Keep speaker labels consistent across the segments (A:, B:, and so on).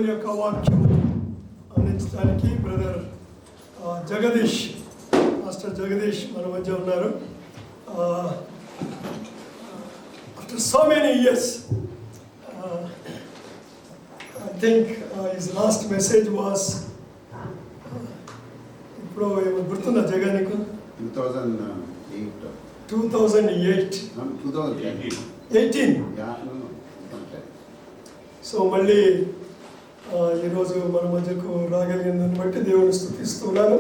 A: దేవుని యొక్క వాక్యం అందించడానికి బ్రదర్ జగదీష్, మాస్టర్ జగదీష్ మన మధ్య ఉన్నారు. After so many years I think his last message was, ఇప్పుడు ఏమో గుర్తుందా జగన్ నీకు? 2018. సో మళ్ళీ ఈరోజు మన మధ్యకు రాగలిగిందని బట్టి దేవుని స్తుతిస్తున్నాను.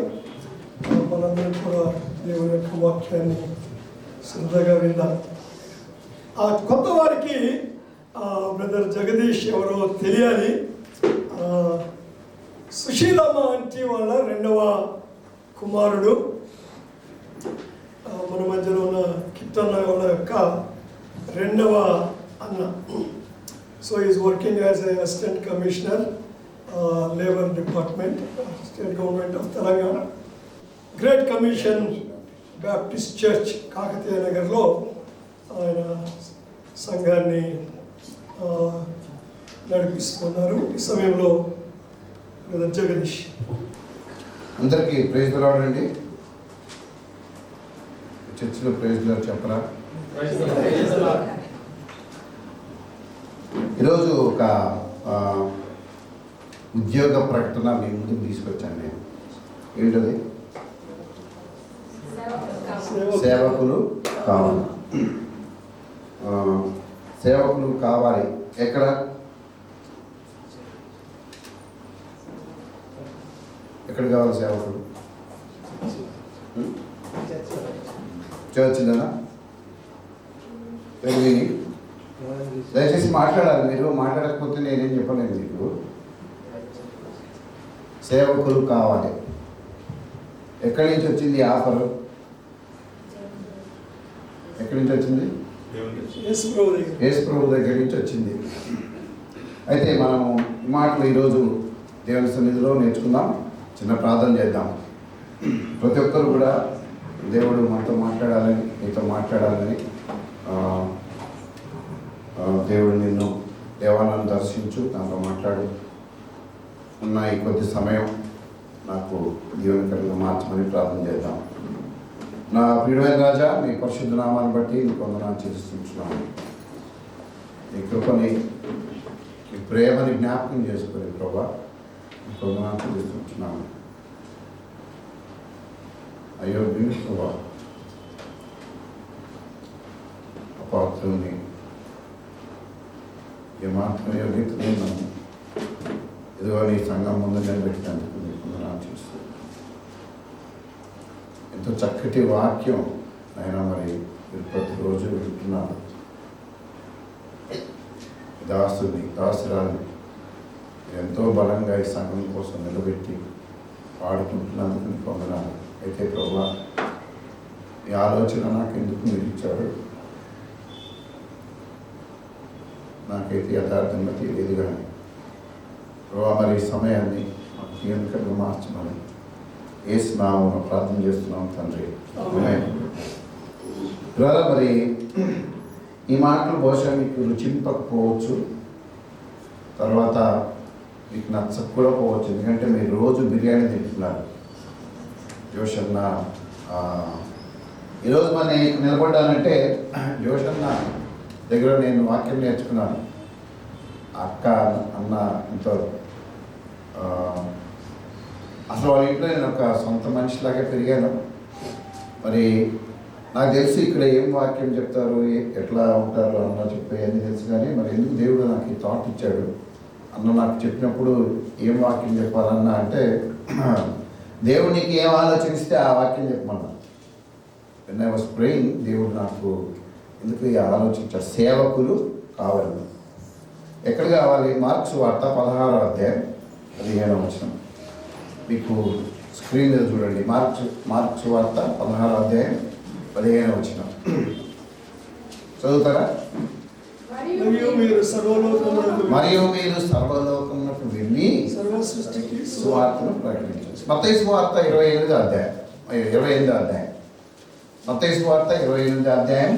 A: మనందరం కూడా దేవుని యొక్క వాక్యాన్ని శ్రద్ధగా విందాం. ఆ కొత్త వారికి బ్రదర్ జగదీష్ ఎవరో తెలియాలి. సుశీలమ్మ అంటే వాళ్ళ రెండవ కుమారుడు, మన మధ్యలో ఉన్న కిట్టన్న వాళ్ళ యొక్క రెండవ అన్న. So is working as a assistant commissioner, labour department, state government of Telangana. Great commission Baptist church Kakatiya నగర్లో ఆయన సంఘాన్ని నడిపిస్తున్నారు. ఈ సమయంలో జగదీష్.
B: అందరికీ ప్రైజ్ ది లార్డ్ అండి. చర్చిలో ప్రైజ్ ది లార్డ్ చెప్పరా? ఈరోజు ఒక ఉద్యోగ ప్రకటన మీ ముందుకు తీసుకొచ్చాను నేను. ఏంటది? సేవకులు కావాలి. సేవకులు కావాలి. ఎక్కడ? ఎక్కడ కావాలి సేవకులు? చర్చిలోనా? దయచేసి మాట్లాడాలి. మీరు మాట్లాడకపోతే నేనేం చెప్పలేను మీకు. సేవకులు కావాలి. ఎక్కడి నుంచి వచ్చింది ఆఫర్? ఎక్కడి నుంచి వచ్చింది? యేసు ప్రభు దగ్గర నుంచి వచ్చింది. అయితే మనము ఈ మాటలు ఈరోజు దేవుని సన్నిధిలో నేర్చుకుందాం. చిన్న ప్రార్థన చేద్దాం. ప్రతి ఒక్కరు కూడా దేవుడు మనతో మాట్లాడాలని, మీతో మాట్లాడాలని, దేవుడు నిన్ను దేవాలను దర్శించు, నాతో మాట్లాడు, ఉన్న ఈ కొద్ది సమయం నాకు దీవెనకరంగా మార్చమని ప్రార్థన చేద్దాం. నా ప్రియమైన రాజా, మీ పరిశుద్ధ నామాన్ని బట్టి నీకు వందనాలు చేస్తున్నాను. నీ కృపని, నీ ప్రేమని జ్ఞాపకం చేసుకుని ప్రభా నీకు వందనాలు చేస్తున్నాను. అయ్యో దీని ప్రభా, అపాత్రుని ఏమాత్రం యోగ్యత నన్ను ఎదుగో నీ సంఘం ముందు నిలబెట్టినందుకు నీకు వందనాలు చేస్తూ, ఎంతో చక్కటి వాక్యం అయినా మరి ప్రతిరోజు వింటున్నాను. దాసురాన్ని ఎంతో బలంగా ఈ సంఘం కోసం నిలబెట్టి పాడుకుంటున్నందుకు నీకు వందనాలు. అయితే ప్రభా, ఈ ఆలోచన నాకు ఎందుకు మీరు ఇచ్చాడు? నాకైతే యథార్థంగా తెలియదు. కానీ ప్రభా, మరి ఈ సమయాన్ని మాకు జీవనకరంగా మార్చమని యేసు నామమున ప్రార్థన చేస్తున్నాం తండ్రి. బ్రదర్, మరి ఈ మాటలు బహుశా మీకు రుచింపకపోవచ్చు, తర్వాత మీకు నచ్చకపోవడం పోవచ్చు. ఎందుకంటే మీరు రోజు బిర్యానీ తింటున్నారు. జోషన్న ఈరోజు మన నిలబడ్డానంటే జోషన్న దగ్గర నేను వాక్యం నేర్చుకున్నాను. అక్క అన్న ఎంతో అసలు వాళ్ళ ఇంట్లో నేను ఒక సొంత మనిషిలాగే పెరిగాను. మరి నాకు తెలిసి ఇక్కడ ఏం వాక్యం చెప్తారు, ఎట్లా ఉంటారు అన్న చెప్పేవన్నీ తెలుసు. కానీ మరి ఎందుకు దేవుడు నాకు ఈ థాట్ ఇచ్చాడు అన్న నాకు చెప్పినప్పుడు ఏం వాక్యం చెప్పాలన్నా అంటే, దేవుడు నీకు ఏం ఆలోచనిస్తే ఆ వాక్యం చెప్పమన్నా. వెన్ ఐ వాస్ ప్రేయింగ్, దేవుడు నాకు ఎందుకు ఈ ఆలోచించాడు, సేవకులు కావాలి. ఎక్కడ కావాలి? మార్క్స్ వార్త 16వ అధ్యాయం 15వ వచనం మీకు స్క్రీన్ మీద చూడండి. మార్క్స్ వార్త 16వ అధ్యాయం 15వ వచనం చదువుతారా?
A: మరియు మీరు
B: సర్వలోకమునకు వెళ్ళి సువార్తను ప్రకటించండి. మత్తయి సువార్త 28వ అధ్యాయం. మత్తయి సువార్త 28వ అధ్యాయం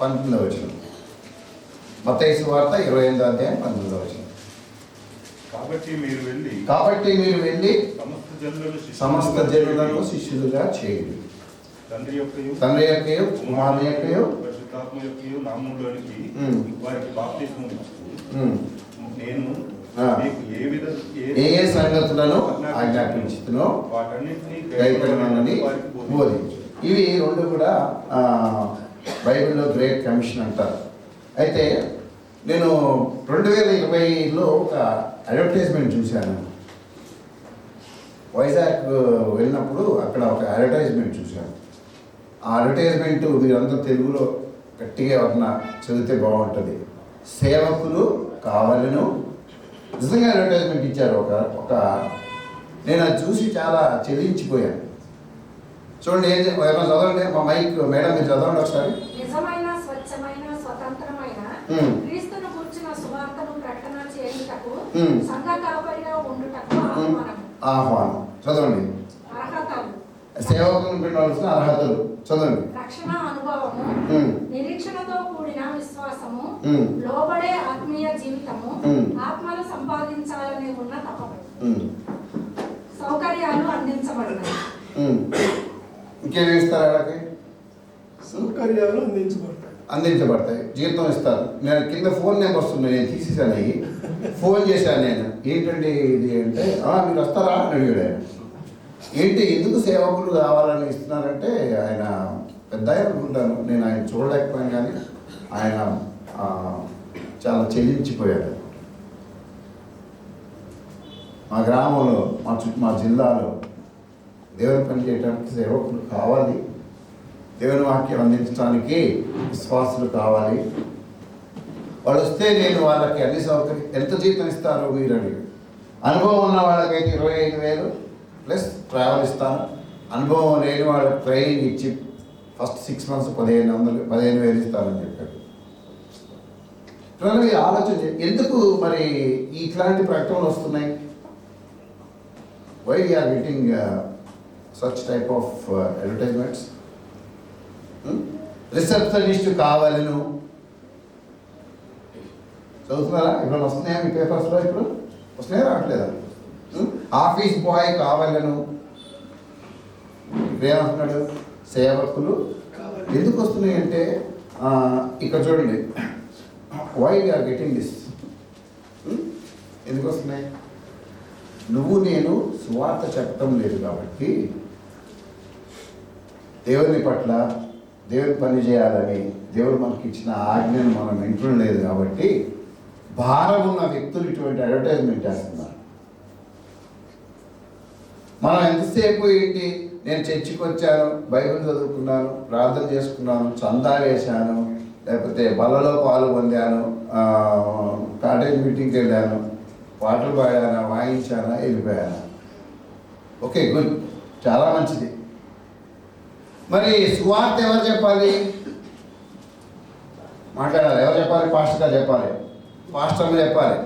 B: 19వ వచనం. మత్తయి సువార్త 28వ అధ్యాయం 19వ వచనం.
C: కాబట్టి మీరు వెళ్ళి
B: సమస్త జనులను శిష్యులుగా చేయండి.
C: తండ్రి యొక్కయు
B: కుమారుని యొక్కయు
C: పరిశుద్ధాత్మ యొక్కయు నామములోనికి వారికి బాప్తిస్మం ఇస్తూ నేను మీకు
B: ఏ సంగతులను ఆజ్ఞాపించుతున్నో
C: వాటన్నిటినీ
B: గైకొనమని బోధించు. ఇవి రెండు కూడా బైబిల్లో గ్రేట్ కమిషన్ అంటారు. అయితే నేను 2020లో ఒక అడ్వర్టైజ్మెంట్ చూశాను. వైజాగ్ వెళ్ళినప్పుడు అక్కడ ఒక అడ్వర్టైజ్మెంట్ చూశాను. ఆ అడ్వర్టైజ్మెంట్ మీరంతా తెలుగులో గట్టిగా ఎవరన్నా చదివితే బాగుంటుంది. సేవకులు కావాలను నిజంగా అడ్వర్టైజ్మెంట్ ఇచ్చారు. ఒక నేను అది చూసి చాలా చెల్లించిపోయాను. చూడండి, ఎవరైనా చదవండి. మా మైక్ మేడం మీరు చదవండి ఒకసారి.
D: నిజమైన స్వచ్ఛమైన స్వతంత్రమైన క్రీస్తును కూర్చున్న సువార్తను ప్రకటన చేయుటకు సంఘ కాపరిగా ఉండుటకు
B: ఆహ్వానం. చదవండి.
D: అర్హతలు,
B: సేవకులను పెట్టవలసిన అర్హతలు చదవండి.
D: రక్షణ అనుభవము, నిరీక్షణతో కూడిన విశ్వాసము, లోబడే ఆత్మీయ జీవితము, ఆత్మను సంపాదించాలని ఉన్న తపన, సౌకర్యాలు అందించబడినాయి.
B: ఇంకేమి ఇస్తారు? వాళ్ళకి
A: సౌకర్యాలు
B: అందించబడతాయి. జీతం ఇస్తారు. నేను కింద ఫోన్ నెంబర్స్ ఉన్నాయి, నేను తీసేసాను. అవి ఫోన్ చేశాను నేను. ఏంటండి ఇది అంటే మీరు వస్తారా అని అడిగాడు ఆయన. ఏంటి ఎందుకు సేవకులు కావాలని ఇస్తున్నారంటే ఆయన పెద్ద ఆయన అనుకుంటాను. నేను ఆయన చూడలేకపోయాను, కానీ ఆయన చాలా చెల్లించిపోయాడు. మా గ్రామంలో మా జిల్లాలో దేవుని పని చేయడానికి సేవకులు కావాలి. దేవుని వాక్యం అందించడానికి విశ్వాసులు కావాలి. వాళ్ళు వస్తే నేను వాళ్ళకి అన్ని సౌకర్యం. ఎంత జీతం ఇస్తారో మీరు అడిగి. అనుభవం ఉన్న వాళ్ళకైతే 25,000 ప్లస్ ట్రావెల్ ఇస్తాను. అనుభవం లేని వాళ్ళకి ట్రైనింగ్ ఇచ్చి ఫస్ట్ 6 months 15,000 ఇస్తానని చెప్పారు. ఆలోచన ఎందుకు మరి ఇట్లాంటి ప్రకటనలు వస్తున్నాయి? Why we are getting such type of advertisements? Receptionist కావాలను చదువుతున్నారా? ఇప్పుడు వస్తున్నాయా మీ పేపర్స్లో? ఇప్పుడు వస్తున్నాయా రావట్లేదా? ఆఫీస్ బాయ్ కావాలను. ఇప్పుడు ఏమంటున్నాడు? సేవకులు. ఎందుకు వస్తున్నాయి అంటే ఇక్కడ చూడండి, వై వీఆర్ గెటింగ్ దిస్. ఎందుకు వస్తున్నాయి? నువ్వు నేను సువార్త చెప్పటం లేదు కాబట్టి, దేవుని పట్ల దేవుని పని చేయాలని దేవుడు మనకి ఇచ్చిన ఆజ్ఞను మనం వింటడం లేదు కాబట్టి భారం ఉన్న వ్యక్తులు ఇటువంటి అడ్వర్టైజ్మెంట్ చేస్తున్నారు. మనం ఎంతసేపు ఏంటి, నేను చర్చికి వచ్చాను, బైబిల్ చదువుకున్నాను, ప్రార్థన చేసుకున్నాను, చందా వేశాను, లేకపోతే బలలో పాలు పొందాను, కాలేజ్ మీటింగ్కి వెళ్ళాను, పాటలు పాడానా, వాయించానా, వెళ్ళిపోయానా. ఓకే, గుడ్, చాలా మంచిది. మరి సువార్త ఎవరు చెప్పాలి? మాట్లాడాలి. ఎవరు చెప్పాలి? పాస్టర్ గారు చెప్పాలి, పాస్టర్లు చెప్పాలి.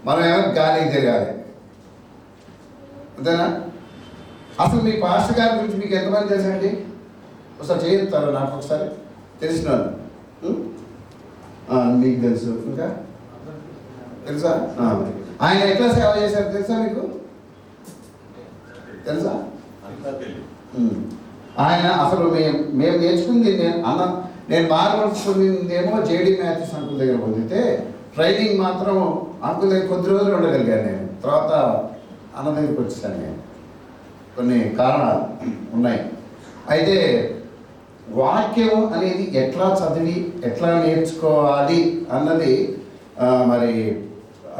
B: మనం ఏమో గాలికి తిరగాలి, అంతేనా? అసలు మీ పాస్టర్ గారి గురించి మీకు ఎంతమంది తెలుసండి? ఒకసారి చేయిస్తారు నాకు, ఒకసారి తెలిసిన వాళ్ళు. మీకు తెలుసు, ఇంకా తెలుసా? ఆయన ఎట్లా సేవ చేశారు తెలుసా మీకు? తెలుసా? ఆయన అసలు మేము నేర్చుకుంది, నేను మార్చుకుందేమో జేడీ మ్యాథ్యూస్ అంకుల్ దగ్గర పొందితే, ట్రైనింగ్ మాత్రం అంకుల్ దగ్గర కొద్ది రోజులు ఉండగలిగాను. నేను తర్వాత అన్న దగ్గరికి వచ్చేసాను. నేను కొన్ని కారణాలు ఉన్నాయి. అయితే వాక్యం అనేది ఎట్లా చదివి ఎట్లా నేర్చుకోవాలి అన్నది మరి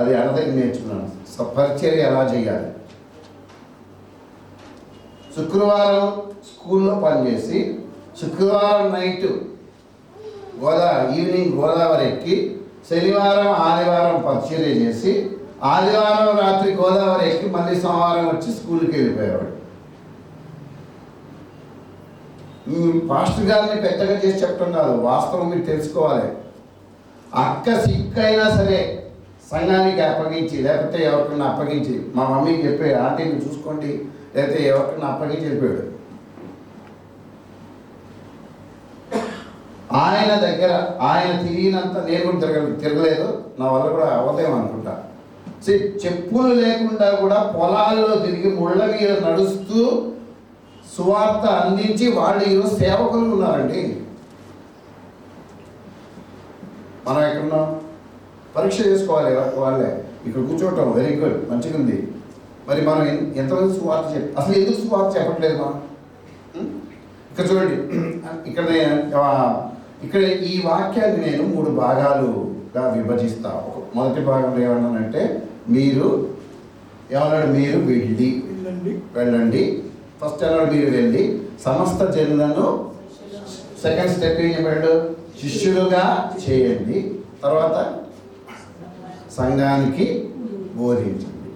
B: అది అన్న దగ్గర నేర్చుకున్నాను. పరిచర్య ఎలా చేయాలి. శుక్రవారం స్కూల్లో పనిచేసి శుక్రవారం నైట్ ఈవినింగ్ గోదావరి ఎక్కి, శనివారం ఆదివారం పరిచర్య చేసి, ఆదివారం రాత్రి గోదావరి ఎక్కి మళ్ళీ సోమవారం వచ్చి స్కూల్కి వెళ్ళిపోయేవాడు. పాస్టర్ గారిని పెద్దగా చేసి చెప్పడం కాదు, వాస్తవం మీరు తెలుసుకోవాలి. అక్క సిక్కైనా సరే సంఘానికి అప్పగించి, లేకపోతే ఎవరికైనా అప్పగించి, మా మమ్మీకి చెప్పే ఆంటీని చూసుకోండి, లేకపోతే ఎవరికైనా అప్పగించి వెళ్ళిపోయాడు. ఆయన దగ్గర ఆయన తిరిగినంత నేను కూడా తిరగలేదు, నా వల్ల కూడా అవ్వదేమో అనుకుంటా. చెప్పులు లేకుండా కూడా పొలాల్లో తిరిగి ముళ్ళ మీద నడుస్తూ సువార్త అందించి వాళ్ళు ఈరోజు సేవకులు ఉన్నారండి. మనం ఎక్కడున్నాం? పరీక్ష చేసుకోవాలి వాళ్ళే. ఇక్కడ కూర్చోవటం వెరీ గుడ్, మంచిగా ఉంది. మరి మనం ఎంతమంది సువార్త అసలు ఎందుకు సువార్త చెప్పట్లేదు మనం? ఇక్కడ చూడండి, ఇక్కడ ఈ వాక్యాన్ని నేను 3 భాగాలుగా విభజిస్తా. మొదటి భాగంలో ఏమన్నానంటే మీరు వెళ్ళండి. ఫస్ట్ అన్నాడు మీరు వెళ్ళి సమస్త జనులను. సెకండ్ స్టెప్ ఏం చెప్పాడు? శిష్యులుగా చేయండి. తర్వాత సంఘానికి బోధించండి.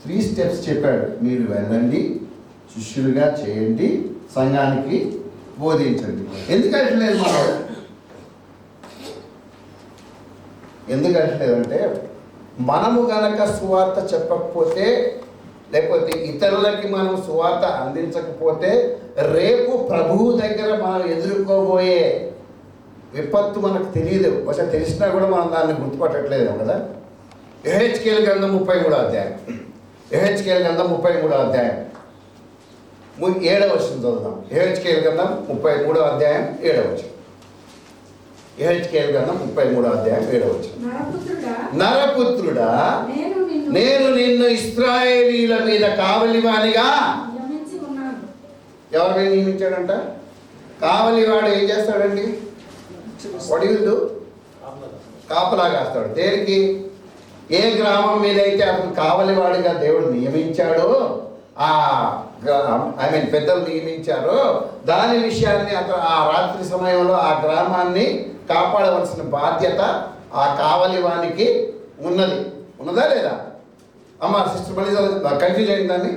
B: 3 స్టెప్స్ చెప్పాడు. మీరు వెళ్ళండి, శిష్యులుగా చేయండి, సంఘానికి బోధించండి. ఎందుకంటలేదు మనం? ఎందుకంటలేదంటే మనము గనక సువార్త చెప్పకపోతే, లేకపోతే ఇతరులకి మనం సువార్త అందించకపోతే రేపు ప్రభువు దగ్గర మనం ఎదుర్కోబోయే విపత్తు మనకు తెలియదు. బహుశా తెలిసినా కూడా మనం దాన్ని గుర్తుపట్టట్లేదు కదా. యెహెజ్కేలు గ్రంథం 33వ అధ్యాయం. యెహెజ్కేలు గ్రంథం 33వ అధ్యాయం 7వ వచనం చదువుదాం. యెహెజ్కేలు గ్రంథం 33వ అధ్యాయం 7వ వచనం. యెహెజ్కేలు గ్రంథం 33వ అధ్యాయం 7వ వచనం. నరపుత్రుడా, నేను నిన్ను ఇశ్రాయేలీల మీద కావలివానిగా. ఎవరి మీద నియమించాడంట? కావలివాడు ఏం చేస్తాడండి? వడియులు కాపలా కాస్తాడు. దేనికి? ఏ గ్రామం మీద అయితే అతను కావలివాడిగా దేవుడు నియమించాడో, పెద్దలు నియమించారో దాని విషయాన్ని అతను ఆ రాత్రి సమయంలో ఆ గ్రామాన్ని కాపాడవలసిన బాధ్యత ఆ కావలివానికి ఉన్నదా లేదా? అమ్మ సిస్టర్ మళ్ళీ కన్ఫ్యూజ్ అయింది దాన్ని.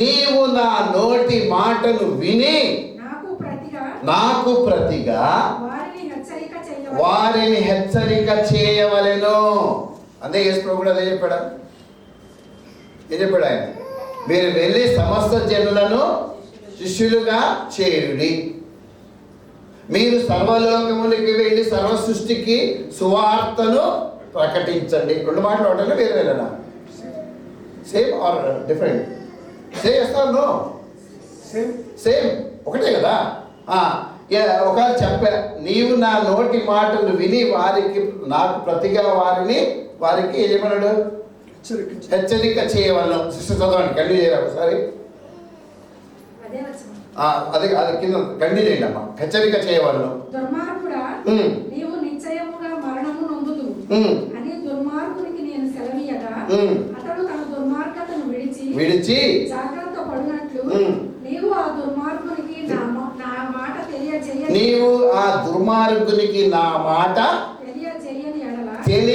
B: నీవు నా నోటి మాటను విని నాకు ప్రతిగా వారిని హెచ్చరిక చేయవలెను. అదే యేసు ప్రభు కూడా అదే చెప్పాడా? ఏం చెప్పాడు ఆయన? మీరు వెళ్ళి సమస్త జనులను శిష్యులుగా చేయుడి. మీరు సర్వలోకమునికి వెళ్ళి సర్వ సృష్టికి సువార్తను ప్రకటించండి. 2 మాటలు ఒకటేనా వేరే వేరేనా? Same or different? No same ఒకటే కదా. ఒకవేళ చెప్పా, నీవు నా నోటి మాటలు విని వారికి నాకు ప్రతిగా వారికి ఏం చెప్పన్నాడు? హెచ్చరిక చేయవలను. సిస్టర్ చదవండి, కంటిన్యూ చేయరా ఒకసారి. అది కింద కంటిన్యూ చేయండి అమ్మా. హెచ్చరిక చేయవలను.
D: నీవు నిశ్చయముగా మరణము నొందుదు అని దుర్మార్గునికి నేను సెలవీయగా అతడు తన దుర్మార్గతను విడిచి జాగ్రత్త పడినట్లు నీవు ఆ దుర్మార్గునికి నా మాట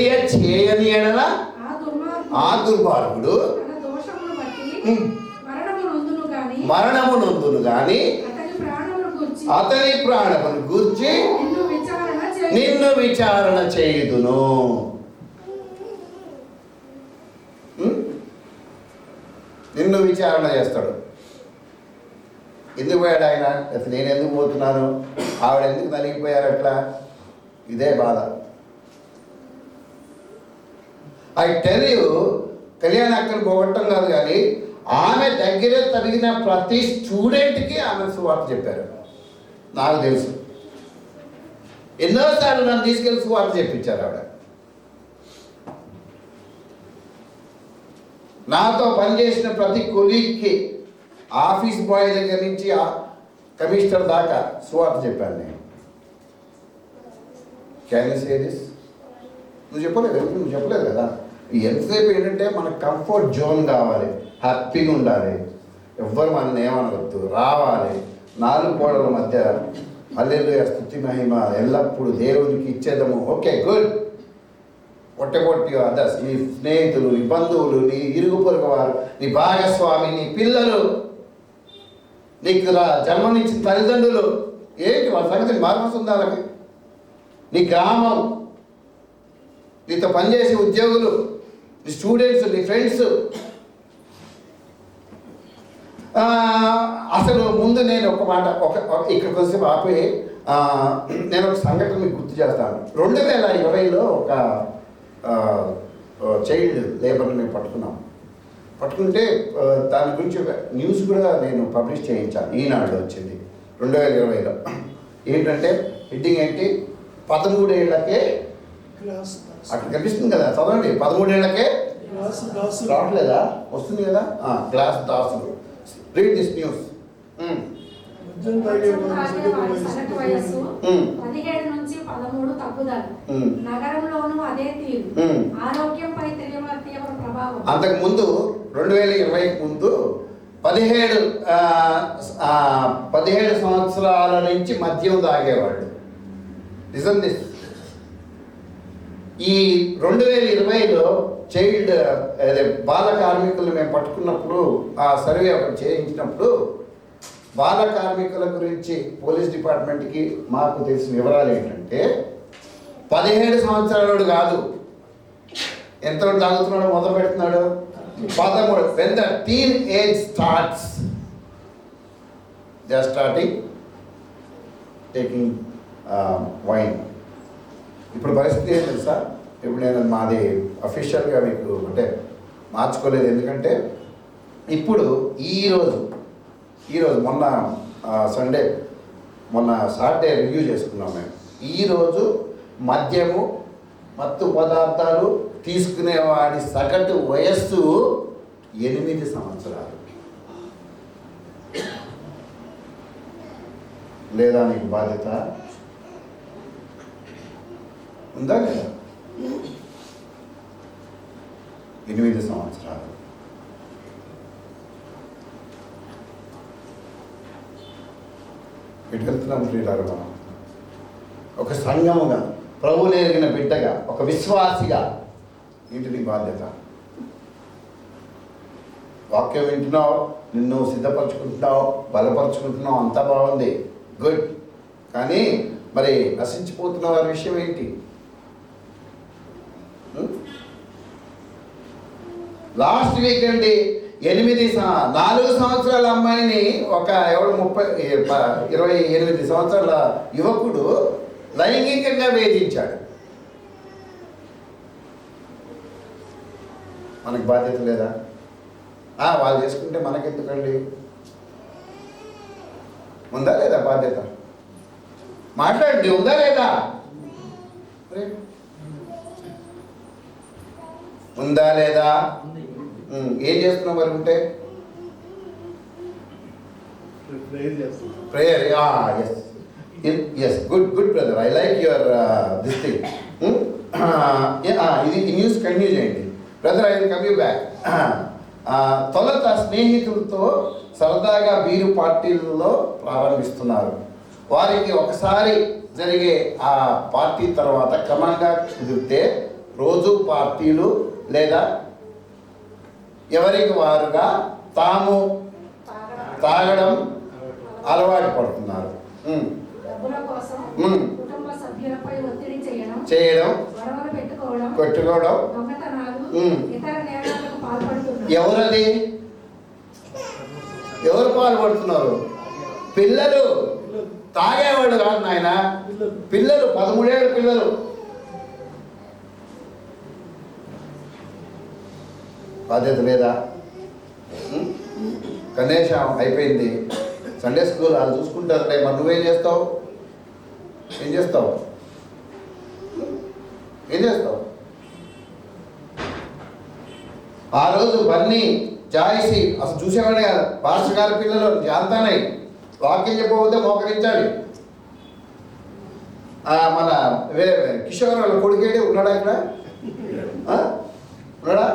D: తెలియచేయని ఎడల ఆ దుర్మార్గుడు మరణము నొందును గాని అతని ప్రాణమును గూర్చి నిన్ను విచారణ చేయుదును. నిన్ను విచారణ చేస్తాడు. ఎందుకు పోయాడు ఆయన? అసలు నేను ఎందుకు పోతున్నాను, ఆవిడ ఎందుకు నలిగిపోయారు అట్లా? ఇదే బాధ. ఐ టెల్ యూ, కళ్యాణ అక్కడికి పోగొట్టం కాదు, కానీ ఆమె దగ్గర తగిన ప్రతి స్టూడెంట్కి ఆమె సువార్త చెప్పారు. నాకు తెలుసు, ఎన్నోసార్లు నన్ను తీసుకెళ్ళి సువార్త చెప్పించారు ఆవిడ. నాతో పనిచేసిన ప్రతి కొలీగ్కి, ఆఫీస్ బాయ్ దగ్గర నుంచి కమిషనర్ దాకా సువార్త చెప్పాను నేను. Can you say this? నువ్వు చెప్పలేదు కదా. ఎంతసేపు ఏంటంటే మనకు కంఫర్ట్ జోన్ కావాలి, హ్యాపీగా ఉండాలి, ఎవ్వరు మనల్ని ఏమనవద్దు, రావాలి 4 గోడల మధ్య హల్లెలూయా స్తుతి మహిమ ఎల్లప్పుడూ దేవునికి ఇచ్చేదము. Okay, good. పొట్టి అదర్స్, నీ స్నేహితులు, నీ బంధువులు, నీ ఇరుగు పొరుగు వారు, నీ భాగస్వామి, నీ పిల్లలు, నీకు జన్మనిచ్చిన తల్లిదండ్రులు, ఏంటి వాళ్ళ సంగతి మార్మస్తుందా? వాళ్ళకి నీ గ్రామం, నీతో పనిచేసే ఉద్యోగులు, నీ స్టూడెంట్స్, నీ ఫ్రెండ్స్. అసలు ముందు నేను ఒక మాట ఇక్కడ కొంచెం ఆపి నేను ఒక సంఘటన మీకు గుర్తు చేస్తాను. 2020లో ఒక చైల్డ్ లేబర్ని మేము పట్టుకుంటే దాని గురించి ఒక న్యూస్ కూడా నేను పబ్లిష్ చేయించాను. ఈనాడు వచ్చింది 2020లో. ఏంటంటే హెడ్డింగ్ ఏంటి, 13 ఏళ్లకే అక్కడ కనిపిస్తుంది కదా, చదవండి. 13 ఏళ్లకే రావట్లేదా, వస్తుంది కదా, గ్లాస్ దాసులు. Read this news.
E: 17 నుంచి 13 తగ్గుదల. నగరంలోనూ అదే తీరు. ఆరోగ్యంపై తీవ్ర ప్రభావం.
D: అంతకు ముందు 2020 ముందు 17 సంవత్సరాల నుంచి మద్యం తాగేవాళ్ళు. నిజం. ఈ 2020లో చైల్డ్ అదే బాల కార్మికులు మేము పట్టుకున్నప్పుడు, ఆ సర్వే ఒకటి చేయించినప్పుడు, బాల కార్మికుల గురించి పోలీస్ డిపార్ట్మెంట్కి మాకు తెలిసిన వివరాలు ఏంటంటే 17 సంవత్సరాలు కాదు, ఎంత తాగుతున్నాడో మొదలు పెడుతున్నాడు 13. when the teen age starts, they are starting taking wine. ఇప్పుడు పరిస్థితి ఏం తెలుసా, ఇప్పుడు నేను మాది అఫీషియల్గా మీకు అంటే మార్చుకోలేదు. ఎందుకంటే ఇప్పుడు ఈరోజు మొన్న సండే మొన్న సాటర్డే రివ్యూ చేసుకున్నాం మేము. ఈరోజు మద్యము మత్తు పదార్థాలు తీసుకునేవాడి సగటు వయస్సు 8 సంవత్సరాలు. లేదా నీకు బాధ్యత ఉందా లేదా? 8 సంవత్సరాలు. ఇటు వెళ్తున్నాం ప్రియులారా. మనం ఒక సంఘముగా, ప్రభువుని ఎరిగిన బిడ్డగా, ఒక విశ్వాసిగా ఏంటి నీ బాధ్యత? వాక్యం వింటున్నావు, నిన్ను సిద్ధపరచుకుంటున్నావు, బలపరుచుకుంటున్నావు, అంతా బాగుంది, గుడ్. కానీ మరి నశించిపోతున్న వారి విషయం ఏంటి? లాస్ట్ వీక్ అండి 4 సంవత్సరాల అమ్మాయిని ఒక 28 సంవత్సరాల యువకుడు లైంగికంగా వేధించాడు. మనకు బాధ్యత లేదా? వాళ్ళు చేసుకుంటే మనకెందుకండి? ఉందా లేదా బాధ్యత? మాట్లాడండి, ఉందా లేదా? ఉందా లేదా? ఏం చేస్తున్నావు మరి? ఉంటే prayer. Yes good brother, I like your this thing. ఇది న్యూస్ కంటిన్యూ చేయండి brother. I will come you back. తొలుత స్నేహితులతో సరదాగా బీరు పార్టీలలో ప్రారంభిస్తున్నారు. వారికి ఒకసారి జరిగే ఆ పార్టీ తర్వాత క్రమంగా కుదిరితే రోజు పార్టీలు లేదా ఎవరికి వారుగా తాము తాగడం అలవాటు పడుతున్నారు. చేయడం, కొట్టుకోవడం. ఎవరది? ఎవరు పాల్పడుతున్నారు? పిల్లలు. తాగేవాడు కాదు నాయన, పిల్లలు, 13 ఏళ్ళ పిల్లలు. బాధ్యత లేదా? కనీసం అయిపోయింది సండే స్కూల్, వాళ్ళు చూసుకుంటారులే. మరి నువ్వేం చేస్తావు? ఏం చేస్తావు? ఆ రోజు బన్నీ, జాయిసి అసలు చూసేవాడే కదా. పాస్టర్ గారి పిల్లలు జాంతానై వాక్యం చెప్పబోతే మోకరించాలి. మన కిషోర్ వాళ్ళ కొడుకేడే ఉన్నాడా ఇక్కడ? ఉన్నాడా?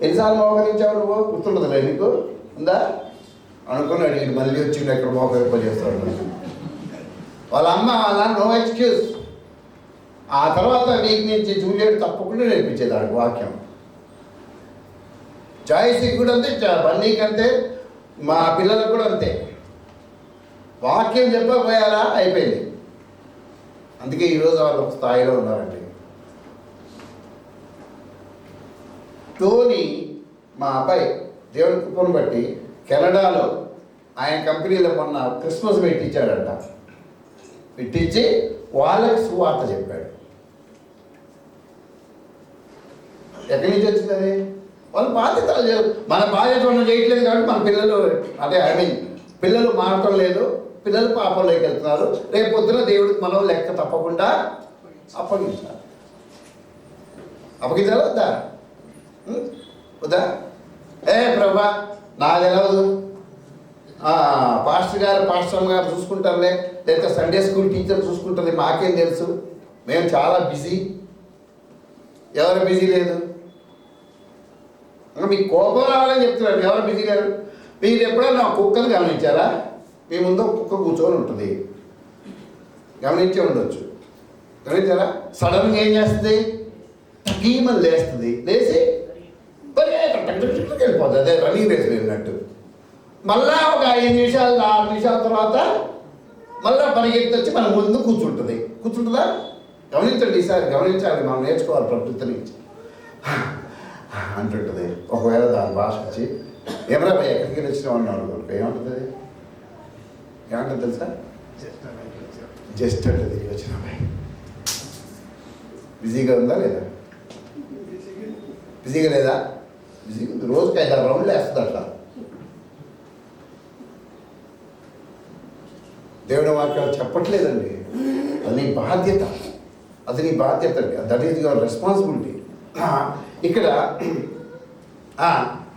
D: ఎన్నిసార్లు మోకరించావు నువ్వు? గుర్తుండదులే నీకు? ఉందా? అనుకున్నాడు వీడు మళ్ళీ వచ్చి ఎక్కడ మోకరింపజేస్తాడు. వాళ్ళ అమ్మ వాళ్ళ నో ఎక్స్క్యూజ్. ఆ తర్వాత వీక్ నుంచి జూలియట్ తప్పకుండా నేర్పించేదాడు వాక్యం. జాయిసీకి కూడా అంతే, బన్నీకి అంతే, మా పిల్లలకు కూడా అంతే. వాక్యం చెప్పకపోయారా అయిపోయింది. అందుకే ఈరోజు వాళ్ళు ఒక స్థాయిలో ఉన్నారండి. టోనీ మా అబ్బాయి దేవుని కృపను బట్టి కెనడాలో ఆయన కంపెనీలో మొన్న క్రిస్మస్ పెట్టించాడంట. పెట్టించి వాళ్ళకి సువార్త చెప్పాడు. ఎక్కడి నుంచి వచ్చింది అది? వాళ్ళ బాధ్యత. మన బాధ్యత మనం చేయట్లేదు కాబట్టి మన పిల్లలు పిల్లలు మారటం లేదు, పిల్లలు పాపంలోకి వెళ్తున్నారు. రేపు పొద్దున దేవుడికి మనం లెక్క తప్పకుండా అప్పగించాలి. అప్పగించాలా వద్దా? వద్దా? ప్రభా నాది ఎలావదు, పాస్టర్ గారు చూసుకుంటారులే, లేకపోతే సండే స్కూల్ టీచర్ చూసుకుంటుంది, మాకేం తెలుసు, మేము చాలా బిజీ. ఎవరు బిజీ లేదు? మీకు కోపం రావాలని చెప్తున్నాడు. ఎవరు బిజీ లేరు? మీరు ఎప్పుడైనా కుక్కను గమనించారా? మీ ముందు కుక్క కూర్చొని ఉంటుంది, గమనించే ఉండొచ్చు. గమనించారా? సడన్గా ఏం చేస్తుంది? గీమని లేస్తుంది, లేచి వెళ్ళిపోతుంది. అదే రన్నింగ్ రేస్ వెళ్ళినట్టు. మళ్ళా ఒక 5 నిమిషాలు 6 నిమిషాల తర్వాత మళ్ళీ పరిగెత్తి వచ్చి మన ముందు కూర్చుంటుందా? గమనించండి, ఈసారి గమనించాలి, మనం నేర్చుకోవాలి ప్రకృతి నుంచి అంటుంటుంది. ఒకవేళ దాని భాష వచ్చి ఎవరా భయ ఎక్కడికి వచ్చినా ఉన్నాడు అనుకో, ఏమంటుంది? ఏమంటుంది తెలుసా? జస్ట్ అంటే తిరిగి వచ్చిన భయ. బిజీగా ఉందా లేదా? బిజీగా లేదా? బిజీగా ఉంది. రోజుకి 5-6 రౌండ్లు వేస్తుంది అట్లా. దేవుని వాక్యాలు చెప్పట్లేదండి, అది నీ బాధ్యత, దట్ ఈజ్ యువర్ రెస్పాన్సిబిలిటీ. ఇక్కడ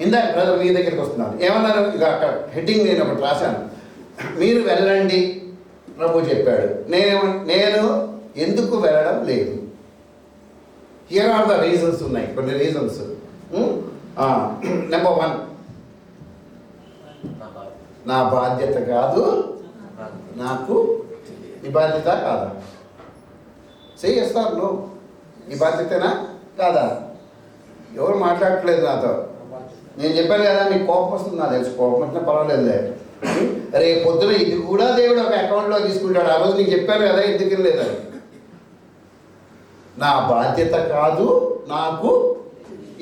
D: ఇందాక బ్రదర్ మీ దగ్గరికి వస్తున్నాను, ఏమన్నారు? ఇక అక్కడ హెడ్డింగ్ నేను ఒకటి రాశాను, మీరు వెళ్ళండి ప్రభు చెప్పాడు. నేను ఎందుకు వెళ్ళడం లేదు? హియర్ ఆర్ ద రీజన్స్ ఉన్నాయి, కొన్ని రీజన్స్. నెంబర్ 1, నా బాధ్యత కాదు, నాకు నీ బాధ్యత కాదా? చేస్తారు నువ్వు, నీ బాధ్యతనా కాదా? ఎవరు మాట్లాడట్లేదు నాతో. నేను చెప్పాను కదా, మీకు కోపం వస్తుంది, నాకు తెలుసు. కోపం వచ్చినా పర్వాలేదులే. రేపు పొద్దున ఇది కూడా దేవుడు ఒక అకౌంట్లో తీసుకుంటాడు. ఆ రోజు నీకు చెప్పాను కదా, ఎందుకు లేదని. నా బాధ్యత కాదు, నాకు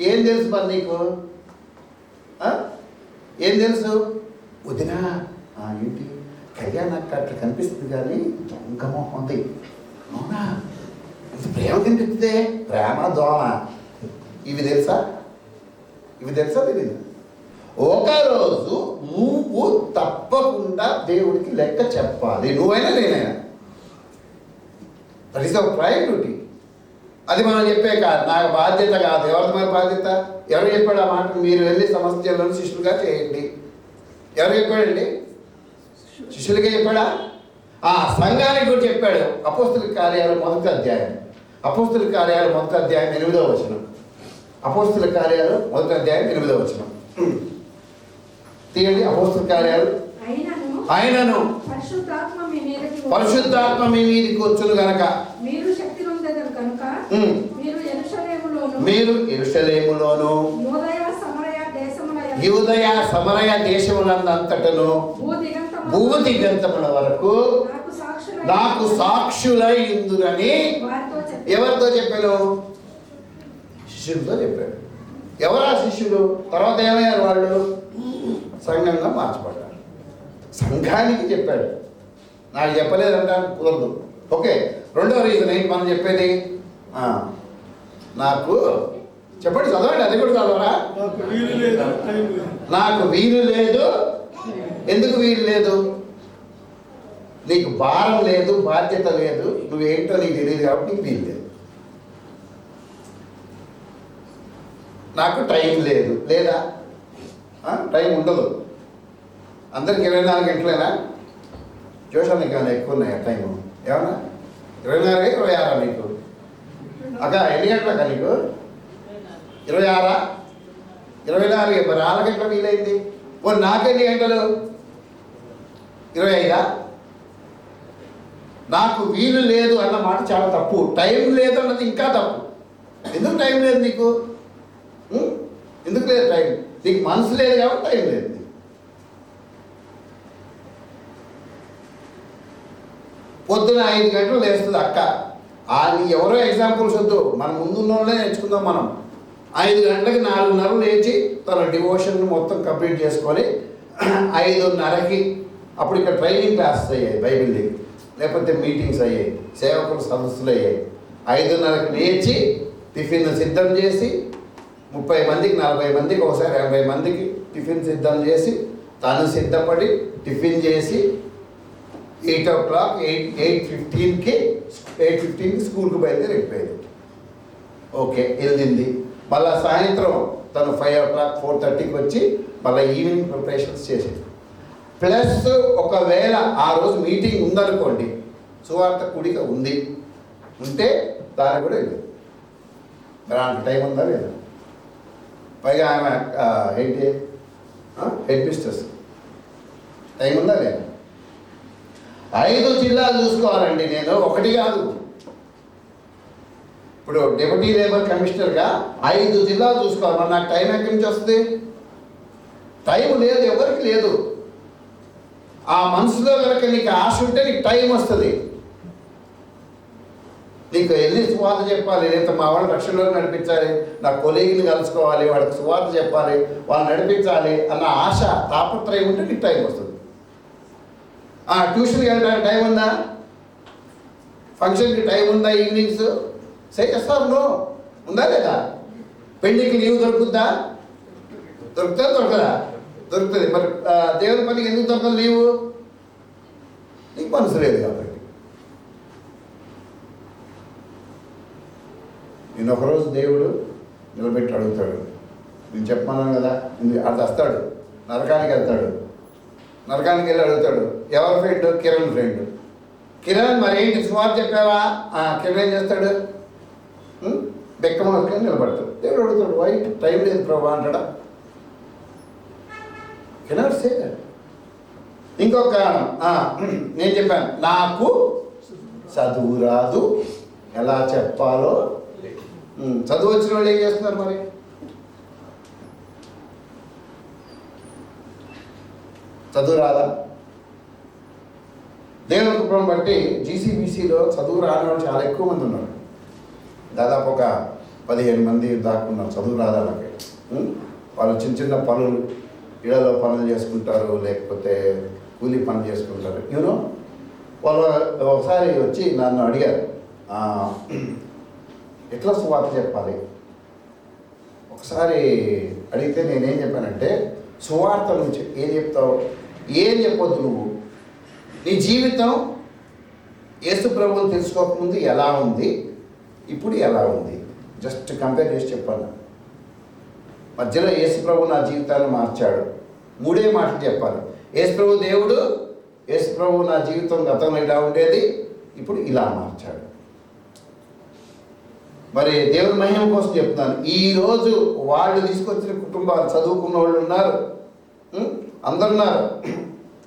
D: ఏం తెలుసు మరి నీకు? ఏం తెలుసు? వదినా ఏంటి కళ్యాణ్ నాకు అట్లా కనిపిస్తుంది కానీ దొంగమోహం ఉంది. అవునా? ఇంత ప్రేమ కనిపిస్తుంది, ప్రేమ దోమ. ఇవి తెలుసా తెలియదు. ఒకరోజు నువ్వు తప్పకుండా దేవుడికి లెక్క చెప్పాలి, నువ్వైనా నేనైనా. That is our priority. అది మనం చెప్పే కాదు, నాకు బాధ్యత కాదు. ఎవరిది మన బాధ్యత? ఎవరు చెప్పాడు ఆ మాట? మీరు వెళ్ళి సమస్యలను శిష్యులుగా చేయండి. ఎవరు చెప్పాడండి? శిష్యులకే చెప్పాడా? సంఘానికి కూడా చెప్పాడు. అపోస్తుల కార్యాలు 1వ అధ్యాయం, 8వ వచనం. అపోస్తుల కార్యాలు 1వ అధ్యాయం 8వ వచనం తీయండి. అపోస్తుల కార్యాలు. ఆయనను పరిశుద్ధాత్మ మీ మీదకి వచ్చును గనక మీరు యెరూషలేములోను యూదయ సమరయ దేశములందంతటను భూదిగంతముల వరకు నాకు సాక్షులై ఇందురని ఎవరితో చెప్పాను? శిష్యులతో చెప్పాడు. ఎవరా శిష్యులు? తర్వాత ఏమయ్యారు వాళ్ళు? సంఘంగా మార్చబడ్డారు. సంఘానికి చెప్పాడు, నాకు చెప్పలేదంటాను కుదరదు. ఓకే, 2వ రీజన్ ఏంటి మనం చెప్పేది? నాకు చెప్పండి, చదవండి, అది కూడా చదవరా? నాకు వీలు లేదు. ఎందుకు వీలు లేదు? నీకు భారం లేదు, బాధ్యత లేదు, నువ్వేంటో నీకు తెలియదు కాబట్టి నీకు వీలు లేదు. నాకు టైం లేదు, లేదా? టైం ఉండదు. అందరికి 24 గంటలేనా? జోషానికి ఏమైనా ఎక్కువ ఉన్నాయా టైము? ఏమన్నా 24, 26 నీకు? అక్క ఎన్ని గంటలక్క నీకు? 26, 24. మరి 4 గంటల వీలైంది. నాకెన్ని గంటలు? 25. నాకు వీలు లేదు అన్న మాట చాలా తప్పు. టైం లేదు అన్నది ఇంకా తప్పు. ఎందుకు టైం లేదు నీకు? ఎందుకు లేదు టైం? నీకు మనసు లేదు కాబట్టి టైం లేదు. పొద్దున 5 గంటలు లేస్తుంది అక్క. ఎవరో ఎగ్జాంపుల్స్ వద్దు, మన ముందున్న వాళ్ళే నేర్చుకుందాం మనం. 5 గంటలకు 4:30 లేచి తన డివోషన్ మొత్తం కంప్లీట్ చేసుకొని 5:30కి అప్పుడు ఇక్కడ ట్రైనింగ్ క్లాసెస్ అయ్యాయి బైబిల్కి. లేకపోతే మీటింగ్స్ అయ్యాయి, సేవకుల సదస్సులు అయ్యాయి. 5:30కి లేచి టిఫిన్ సిద్ధం చేసి 30 మందికి 40 మందికి ఒకసారి 80 మందికి టిఫిన్ సిద్ధం చేసి తాను సిద్ధపడి టిఫిన్ చేసి 8 o'clock 8:15కి స్కూల్కి బయలుదేరి వెళ్ళిపోయేది. ఓకే, వెళ్ళింది. మళ్ళీ సాయంత్రం తను 5 o'clock 4:30కి వచ్చి మళ్ళీ ఈవినింగ్ ప్రిపరేషన్స్ చేసేది. ప్లస్ ఒకవేళ ఆ రోజు మీటింగ్ ఉందనుకోండి, సువార్త కూడిక ఉంటే దానికి కూడా వెళ్ళేది. మరి ఆమెకు టైం ఉందా లేదా? పైగా ఆమె ఏంటి హెడ్ మిస్టర్స్, టైం ఉందా లేదా? 5 జిల్లాలు చూసుకోవాలండి నేను, ఒకటి కాదు. ఇప్పుడు డిప్యూటీ లేబర్ కమిషనర్గా 5 జిల్లాలు చూసుకోవాలి. మరి నాకు టైం ఎక్కడి నుంచి వస్తుంది? టైం లేదు, ఎవరికి లేదు. ఆ మనసులో కనుక నీకు ఆశ ఉంటే నీకు టైం వస్తుంది. నీకు వెళ్ళి సువార్త చెప్పాలి, లేకపోతే మా వాళ్ళు రక్షణలో నడిపించాలి, నా కొలీగ్ని కలుసుకోవాలి, వాడికి సువార్త చెప్పాలి, వాళ్ళు నడిపించాలి అన్న ఆశ తాపత్రయం ఉంటే నీకు టైం వస్తుంది. ట్యూషన్కి వెళ్ళడానికి టైం ఉందా? ఫంక్షన్కి టైం ఉందా? ఈవినింగ్స్ చేస్తారు నో ఉందా లేదా? పెళ్ళికి లీవ్ దొరుకుతుందా? దొరకదా? దొరుకుతుంది. మరి దేవుని పనికి ఎందుకు దొరకదు లీవు? నీకు మనసు లేదు కాబట్టి. నేను ఒకరోజు దేవుడు నిలబెట్టి అడుగుతాడు, నేను చెప్పమన్నాను కదా, అది వస్తాడు, నరకానికి వెళ్తాడు. నరకానికి వెళ్ళి అడుగుతాడు, ఎవరి ఫ్రెండ్? కిరణ్ ఫ్రెండ్. కిరణ్ మరి ఏంటి సువార్త చెప్పావా? కిరణ్ ఏం చేస్తాడు? బెక్కమని నిలబడతాడు. దేవుడు అడుగుతాడు, వై టైం లేదు ప్రభా అంటాడా? Cannot say that. ఇంకొక కారణం, నేను చెప్పాను నాకు చదువు రాదు, ఎలా చెప్పాలో. చదువు వచ్చిన వాళ్ళు ఏం చేస్తున్నారు మరి? చదువు రాదా? దేవుని కృపను బట్టి జీసీబీసీలో చదువు రాని వాళ్ళు చాలా ఎక్కువ మంది ఉన్నారు. దాదాపు ఒక 15 మంది దాకా ఉన్నారు చదువు రాదా వాళ్ళకి. వాళ్ళు చిన్న చిన్న పనులు, ఇళ్లలో పనులు చేసుకుంటారు, లేకపోతే కూలీ పనులు చేసుకుంటారు. యూనో వాళ్ళు ఒకసారి వచ్చి నన్ను అడిగారు, ఎట్లా సువార్త చెప్పాలి? ఒకసారి అడిగితే నేనేం చెప్పానంటే, సువార్త నుంచి ఏం చెప్తావు? ఏం చెప్పొద్దు నువ్వు. నీ జీవితం యేసు ప్రభువుని తెలుసుకోకముందు ఎలా ఉంది, ఇప్పుడు ఎలా ఉంది, జస్ట్ కంపేర్ చేసి చెప్పాను. మధ్యలో యేసు ప్రభు నా జీవితాన్ని మార్చాడు, 3 మాటలు చెప్పాలి. యేసు ప్రభు దేవుడు, యేసు ప్రభు నా జీవితం గతంలో ఇలా ఉండేది, ఇప్పుడు ఇలా మార్చాడు. మరి దేవుని మహిమ కోసం చెప్తున్నాను. ఈరోజు వాళ్ళు తీసుకొచ్చిన కుటుంబాలు, చదువుకున్న వాళ్ళు ఉన్నారు, అందరు ఉన్నారు.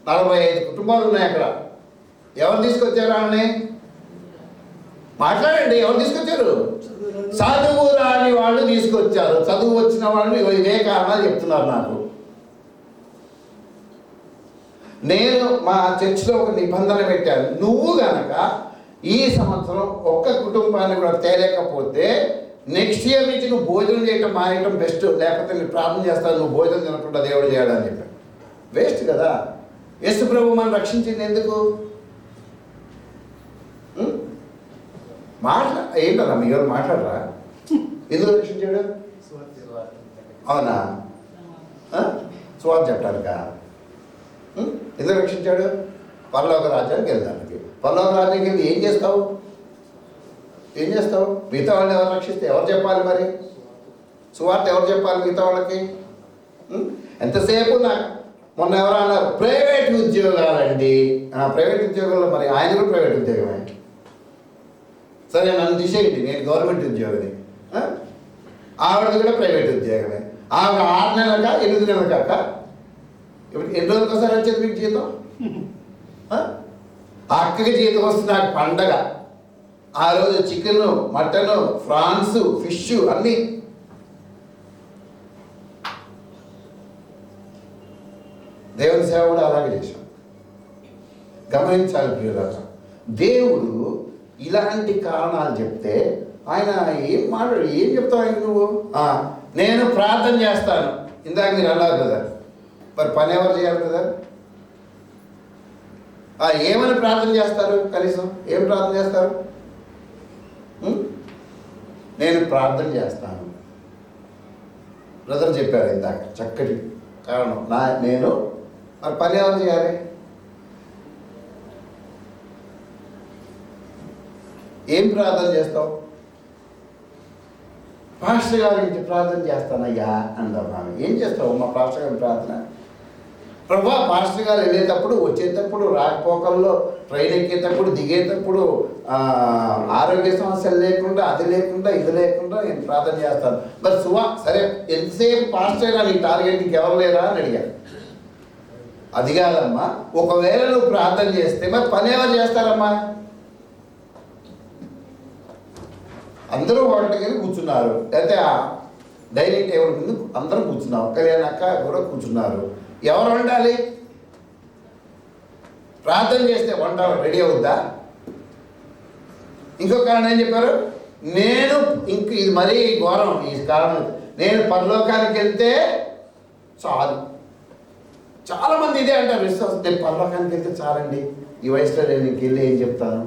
D: 45 కుటుంబాలు ఉన్నాయి అక్కడ. ఎవరు తీసుకొచ్చారు వాళ్ళని? మాట్లాడండి, ఎవరు తీసుకొచ్చారు? చదువు రాని వాళ్ళు తీసుకొచ్చారు. చదువు వచ్చిన వాళ్ళు ఇవే కారణాలు చెప్తున్నారు నాకు. నేను మా చర్చిలో ఒక నిబంధన పెట్టాను, నువ్వు గనక ఈ సంవత్సరం ఒక్క కుటుంబాన్ని కూడా తేలేకపోతే నెక్స్ట్ ఇయర్ నుంచి నువ్వు భోజనం చేయటం మానేయటం బెస్ట్, లేకపోతే నేను ప్రార్థన చేస్తాను నువ్వు భోజనం తినకుండా దేవుడు చేయడని చెప్పాను. వేస్ట్ కదా. యేసు ప్రభు మనం రక్షించింది ఎందుకు? ఏంటన్నా మీ ఎవరు మాట్లాడరా? ఎందుకు రక్షించాడు? అవునా? సువార్త చెప్పడానిక? ఎందుకు రక్షించాడు? పరలోక రాజ్యానికి వెళ్ళడానికి. పరలోక రాజ్యానికి వెళ్ళి ఏం చేస్తావు? మిగతా వాళ్ళని ఎవరు రక్షిస్తే ఎవరు చెప్పాలి మరి? సువార్త ఎవరు చెప్పాలి మిగతా వాళ్ళకి? ఎంతసేపు నాకు మొన్న ఎవరు అన్నారు ప్రైవేట్ ఉద్యోగాలండి. ప్రైవేట్ ఉద్యోగంలో మరి ఆయన కూడా ప్రైవేట్ ఉద్యోగమే. సరే నన్ను తీసేయండి, నేను గవర్నమెంట్ ఉద్యోగిని. ఆవిడది కూడా ప్రైవేట్ ఉద్యోగమే. ఆవిడ 6 నెలలక 8 నెలలక ఇప్పుడు ఎన్ని రోజులకు ఒకసారి వచ్చేది మీకు జీతం? ఆ అక్కకి జీతం వస్తుంది నాకు పండగ. ఆ రోజు చికెను, మటను, ఫ్రాన్స్, ఫిష్ అన్నీ. దేవుని సేవ కూడా అలాగే చేశాం. గమనించాలి ప్రియులారా, దేవుడు ఇలాంటి కారణాలు చెప్తే ఆయన ఏం చెప్తావు ఆయన నువ్వు? నేను ప్రార్థన చేస్తాను. ఇందాక మీరు అన్నారు కదా, మరి పని ఎవరు చేయాలి కదా? ఏమని ప్రార్థన చేస్తారు? కనీసం ఏం ప్రార్థన చేస్తారు? నేను ప్రార్థన చేస్తాను. బ్రదర్ చెప్పారు ఇందాక చక్కటి కారణం. నేను మరి పని ఎవరు చేయాలి? ఏం ప్రార్థన చేస్తావు? పాస్టర్ గారి నుంచి ప్రార్థన చేస్తానయ్యా అందాం. ఆమె ఏం చేస్తావు? మా పాస్టర్ గారి ప్రార్థన. ప్రభా, పాస్టర్ గారు వెళ్ళేటప్పుడు, వచ్చేటప్పుడు, రాకపోకల్లో, ట్రైన్ ఎక్కేటప్పుడు, దిగేటప్పుడు ఆరోగ్య సమస్యలు లేకుండా, అది లేకుండా, ఇది లేకుండా నేను ప్రార్థన చేస్తాను. మరి సరే ఎంతసేపు పాస్టర్ గారు నీ టార్గెట్ ఇంకెవరు లేరా అని అడిగాను. అది కాదమ్మా, ఒకవేళ నువ్వు ప్రార్థన చేస్తే మరి పని ఎవరు చేస్తారమ్మా? అందరూ హోటల్కి వెళ్ళి కూర్చున్నారు, అయితే డైనింగ్ టేబుల్ ముందు అందరూ కూర్చున్నాం, కళ్యాణ్ అక్క కూడా కూర్చున్నారు. ఎవరు వండాలి? ప్రార్థన చేస్తే వంట రెడీ అవుద్దా? ఇంకో కారణం ఏం చెప్పారు? నేను ఇది మరీ ఘోరం ఈ కారణం. నేను పరలోకానికి వెళ్తే చాలు. చాలామంది ఇదే అంటారు, విశ్వాసం. నేను పరలోకానికి వెళ్తే చాలండి, ఈ వయసులో నేను ఇంకెళ్ళి ఏం చెప్తాను?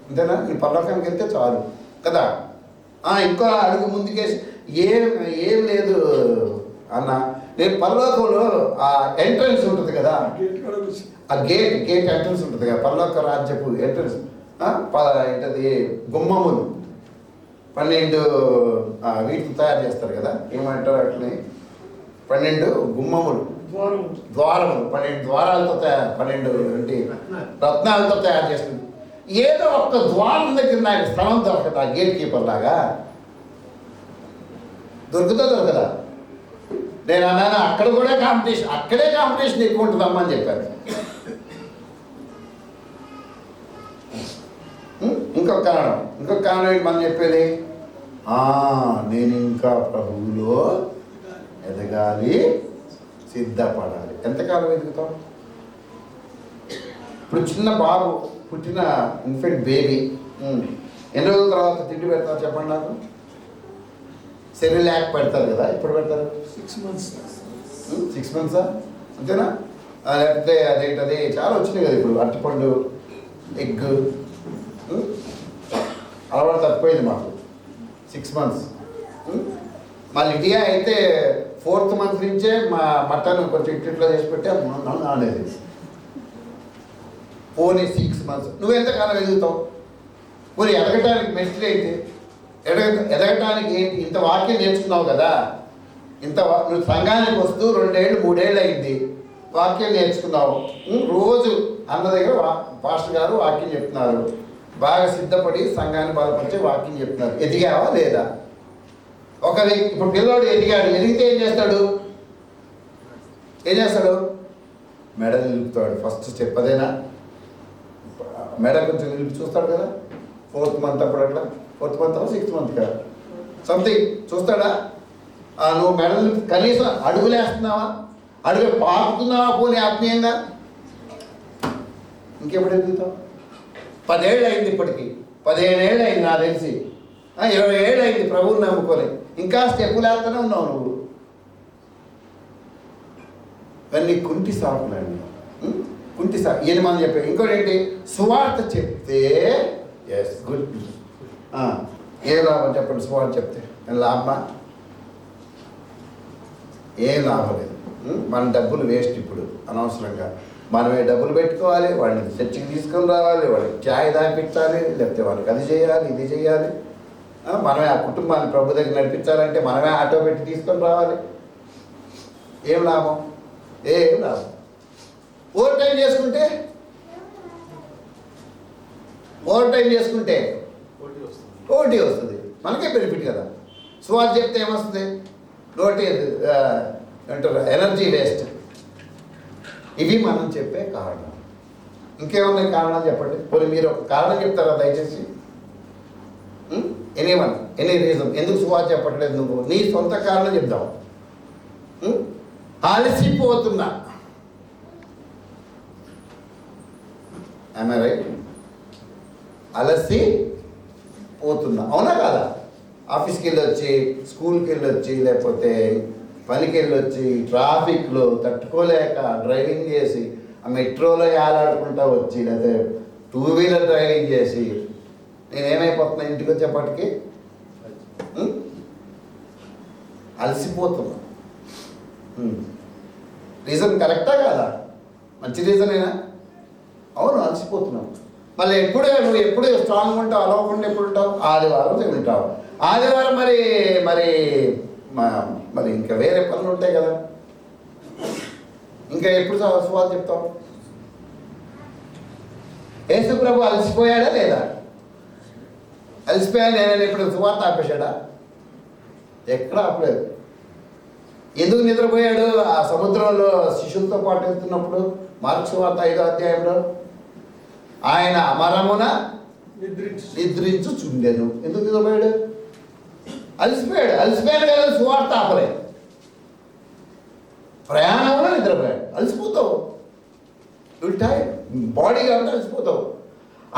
D: అంతేనా? నేను పరలోకానికి వెళ్తే చాలు కదా. ఇంకో అడుగు ముందుకేసి ఏం లేదు అన్న, నేను పరలోకంలో ఆ ఎంట్రన్స్ ఉంటుంది కదా, ఆ గేట్ ఎంట్రన్స్ ఉంటుంది కదా, పరలోక రాజ్యపు ఎంట్రన్స్. ఏంటది? గుమ్మములు 12 వీటిని తయారు చేస్తారు కదా, ఏమంటారు అట్లని? 12 గుమ్మములు, ద్వారములు, 12 ద్వారాలతో 12 రత్నాలతో తయారు చేస్తుంది. ఏదో ఒక్క ద్వారం దగ్గర నాకు స్థలం దొరకదా? గేట్ కీపర్ లాగా దొరకదా? నేను అన్నాను, అక్కడే కాంపిటీషన్ ఎక్కువ ఉంటుందమ్మా అని చెప్పాను. ఇంకొక కారణం ఏంటి మనం చెప్పేది? నేను ఇంకా ప్రభువులో ఎదగాలి, సిద్ధపడాలి. ఎంతకాలం ఎదుగుతాం? ఇప్పుడు చిన్న బాబు పుట్టిన ఇన్ఫెంట్ బేబీ ఎన్ని రోజుల తర్వాత తిండి పెడతారు చెప్పండి నాకు? సెరిలాక్ పెడతారు కదా, ఇప్పుడు పెడతారు
A: 6 months.
D: 6 months అంతేనా? లేకపోతే అదేంటది చాలా వచ్చినాయి కదా ఇప్పుడు, అరటిపండు, ఎగ్ అలవాటు తప్పిపోయింది మాకు. 6 months. మళ్ళీ ఇండియా అయితే 4th month నుంచే మా మటన్ కొంచెం ఇట్లా చేసి పెట్టే ఆడేది. పోనీ 6 months. నువ్వు ఎంతకాలం ఎదుగుతావు? పోనీ ఎదగటానికి మెస్ట్లు అయితే ఎదగటానికి ఏంటి? ఇంత వాక్యం నేర్చుకున్నావు కదా, నువ్వు సంఘానికి వస్తూ 2 ఏళ్ళు 3 ఏళ్ళు అయింది, వాక్యం నేర్చుకున్నావు. రోజు అన్న దగ్గర పాస్టర్ గారు వాక్యం చెప్తున్నారు, బాగా సిద్ధపడి సంఘాన్ని బలపరిచే వాక్యం చెప్తున్నారు. ఎదిగావా లేదా? ఇప్పుడు పిల్లోడు ఎదిగితే ఏం చేస్తాడు? మెడ నిలుపుతాడు. ఫస్ట్ స్టెప్ అదేనా? మెడ కొంచెం నిలిపి చూస్తాడు కదా, 4th month అప్పుడు అట్లా, 4th month 6th month కదా సంథింగ్ చూస్తాడా? నువ్వు మెడ నిలిపి కనీసం అడుగులేస్తున్నావా? అడుగు పాకుతున్నావా? పోనీ ఆత్మీయంగా ఇంకెప్పుడు ఎదుగుతావు? 10 ఏళ్ళు అయింది, ఇప్పటికి 15 ఏళ్ళు అయింది నాకు తెలిసి, 20 ఏళ్ళు అయింది ప్రభువుని నమ్ముకొని, ఇంకా స్టెప్పులు వేస్తూనే ఉన్నావు నువ్వు. ఇవన్నీ కుంటి సాకులండి, కుంటి సాకు. ఏది మనం చెప్పారు. ఇంకోటి ఏంటి? సువార్త చెప్తే ఎస్ గుడ్. ఏం లాభం చెప్పండి? సువార్త చెప్తే లాభమా? ఏం లాభం లేదు. మన డబ్బులు వేస్ట్ ఇప్పుడు అనవసరంగా. మనమే డబ్బులు పెట్టుకోవాలి, వాడిని చర్చికి తీసుకొని రావాలి, వాడికి ఛాయ్ దాపించాలి, లేకపోతే వాళ్ళకి అది చేయాలి, ఇది చేయాలి. మనమే ఆ కుటుంబాన్ని ప్రభు దగ్గర నడిపించాలంటే మనమే ఆటో పెట్టి తీసుకొని రావాలి. ఏం లాభం? ఏం లాభం? ఓవర్ టైం చేసుకుంటే ఓటీ వస్తుంది, మనకే బెనిఫిట్ కదా. సువార్త చెప్తే ఏమొస్తుంది? నోటి అంటారు ఎనర్జీ వేస్ట్. ఇవి మనం చెప్పే కారణం. ఇంకేమున్నాయి కారణాలు చెప్పండి. పోనీ మీరు ఒక కారణం చెప్తారా దయచేసి? ఎనీ రీజన్ ఎందుకు సువార్త చెప్పట్లేదు? నువ్వు నీ సొంత కారణం చెప్తావు. అలసిపోతున్నా, రైట్? అలసి పోతున్నా, అవునా కాదా? ఆఫీస్కి వెళ్ళొచ్చి, స్కూల్కి వెళ్ళొచ్చి, లేకపోతే పనికి వెళ్ళొచ్చి, ట్రాఫిక్లో తట్టుకోలేక డ్రైవింగ్ చేసి ఆ మెట్రోలో ఏలాడుకుంటా వచ్చి లేదా 2 వీలర్ డ్రైవింగ్ చేసి నేనేమైపోతున్నా ఇంటికి వచ్చేప్పటికి అలసిపోతున్నా. రీజన్ కరెక్టా కాదా? మంచి రీజనేనా? అవును, అలసిపోతున్నావు. మళ్ళీ నువ్వు ఎప్పుడు స్ట్రాంగ్ ఉంటావు, అలవకుండా ఎప్పుడు ఉంటావు? ఆదివారం ఉంటావు. ఆదివారం మరి మరి మరి ఇంకా వేరే పనులు ఉంటాయి కదా, ఇంకా ఎప్పుడు సువార్త చెప్తావు? యేసు ప్రభు అలసిపోయాడా లేదా? అలసిపోయాడు నేను ఇప్పుడు సువార్త ఆపేశాడా? ఎక్కడ ఆపలేదు. ఎందుకు నిద్రపోయాడు? ఆ సముద్రంలో శిష్యులతో పాటు వెళ్తున్నప్పుడు మార్కు సువార్త 5వ అధ్యాయంలో ఆయన అమరమున నిద్రించుచుండెను. ఎందుకు నిద్రపోయాడు? అలసిపోయాడు కదా, సువార్త ఆపలేదు. ప్రయాణంలో నిద్రపోయాడు. అలసిపోతావు, టైర్డ్ బాడీ కాబట్టి అలసిపోతావు.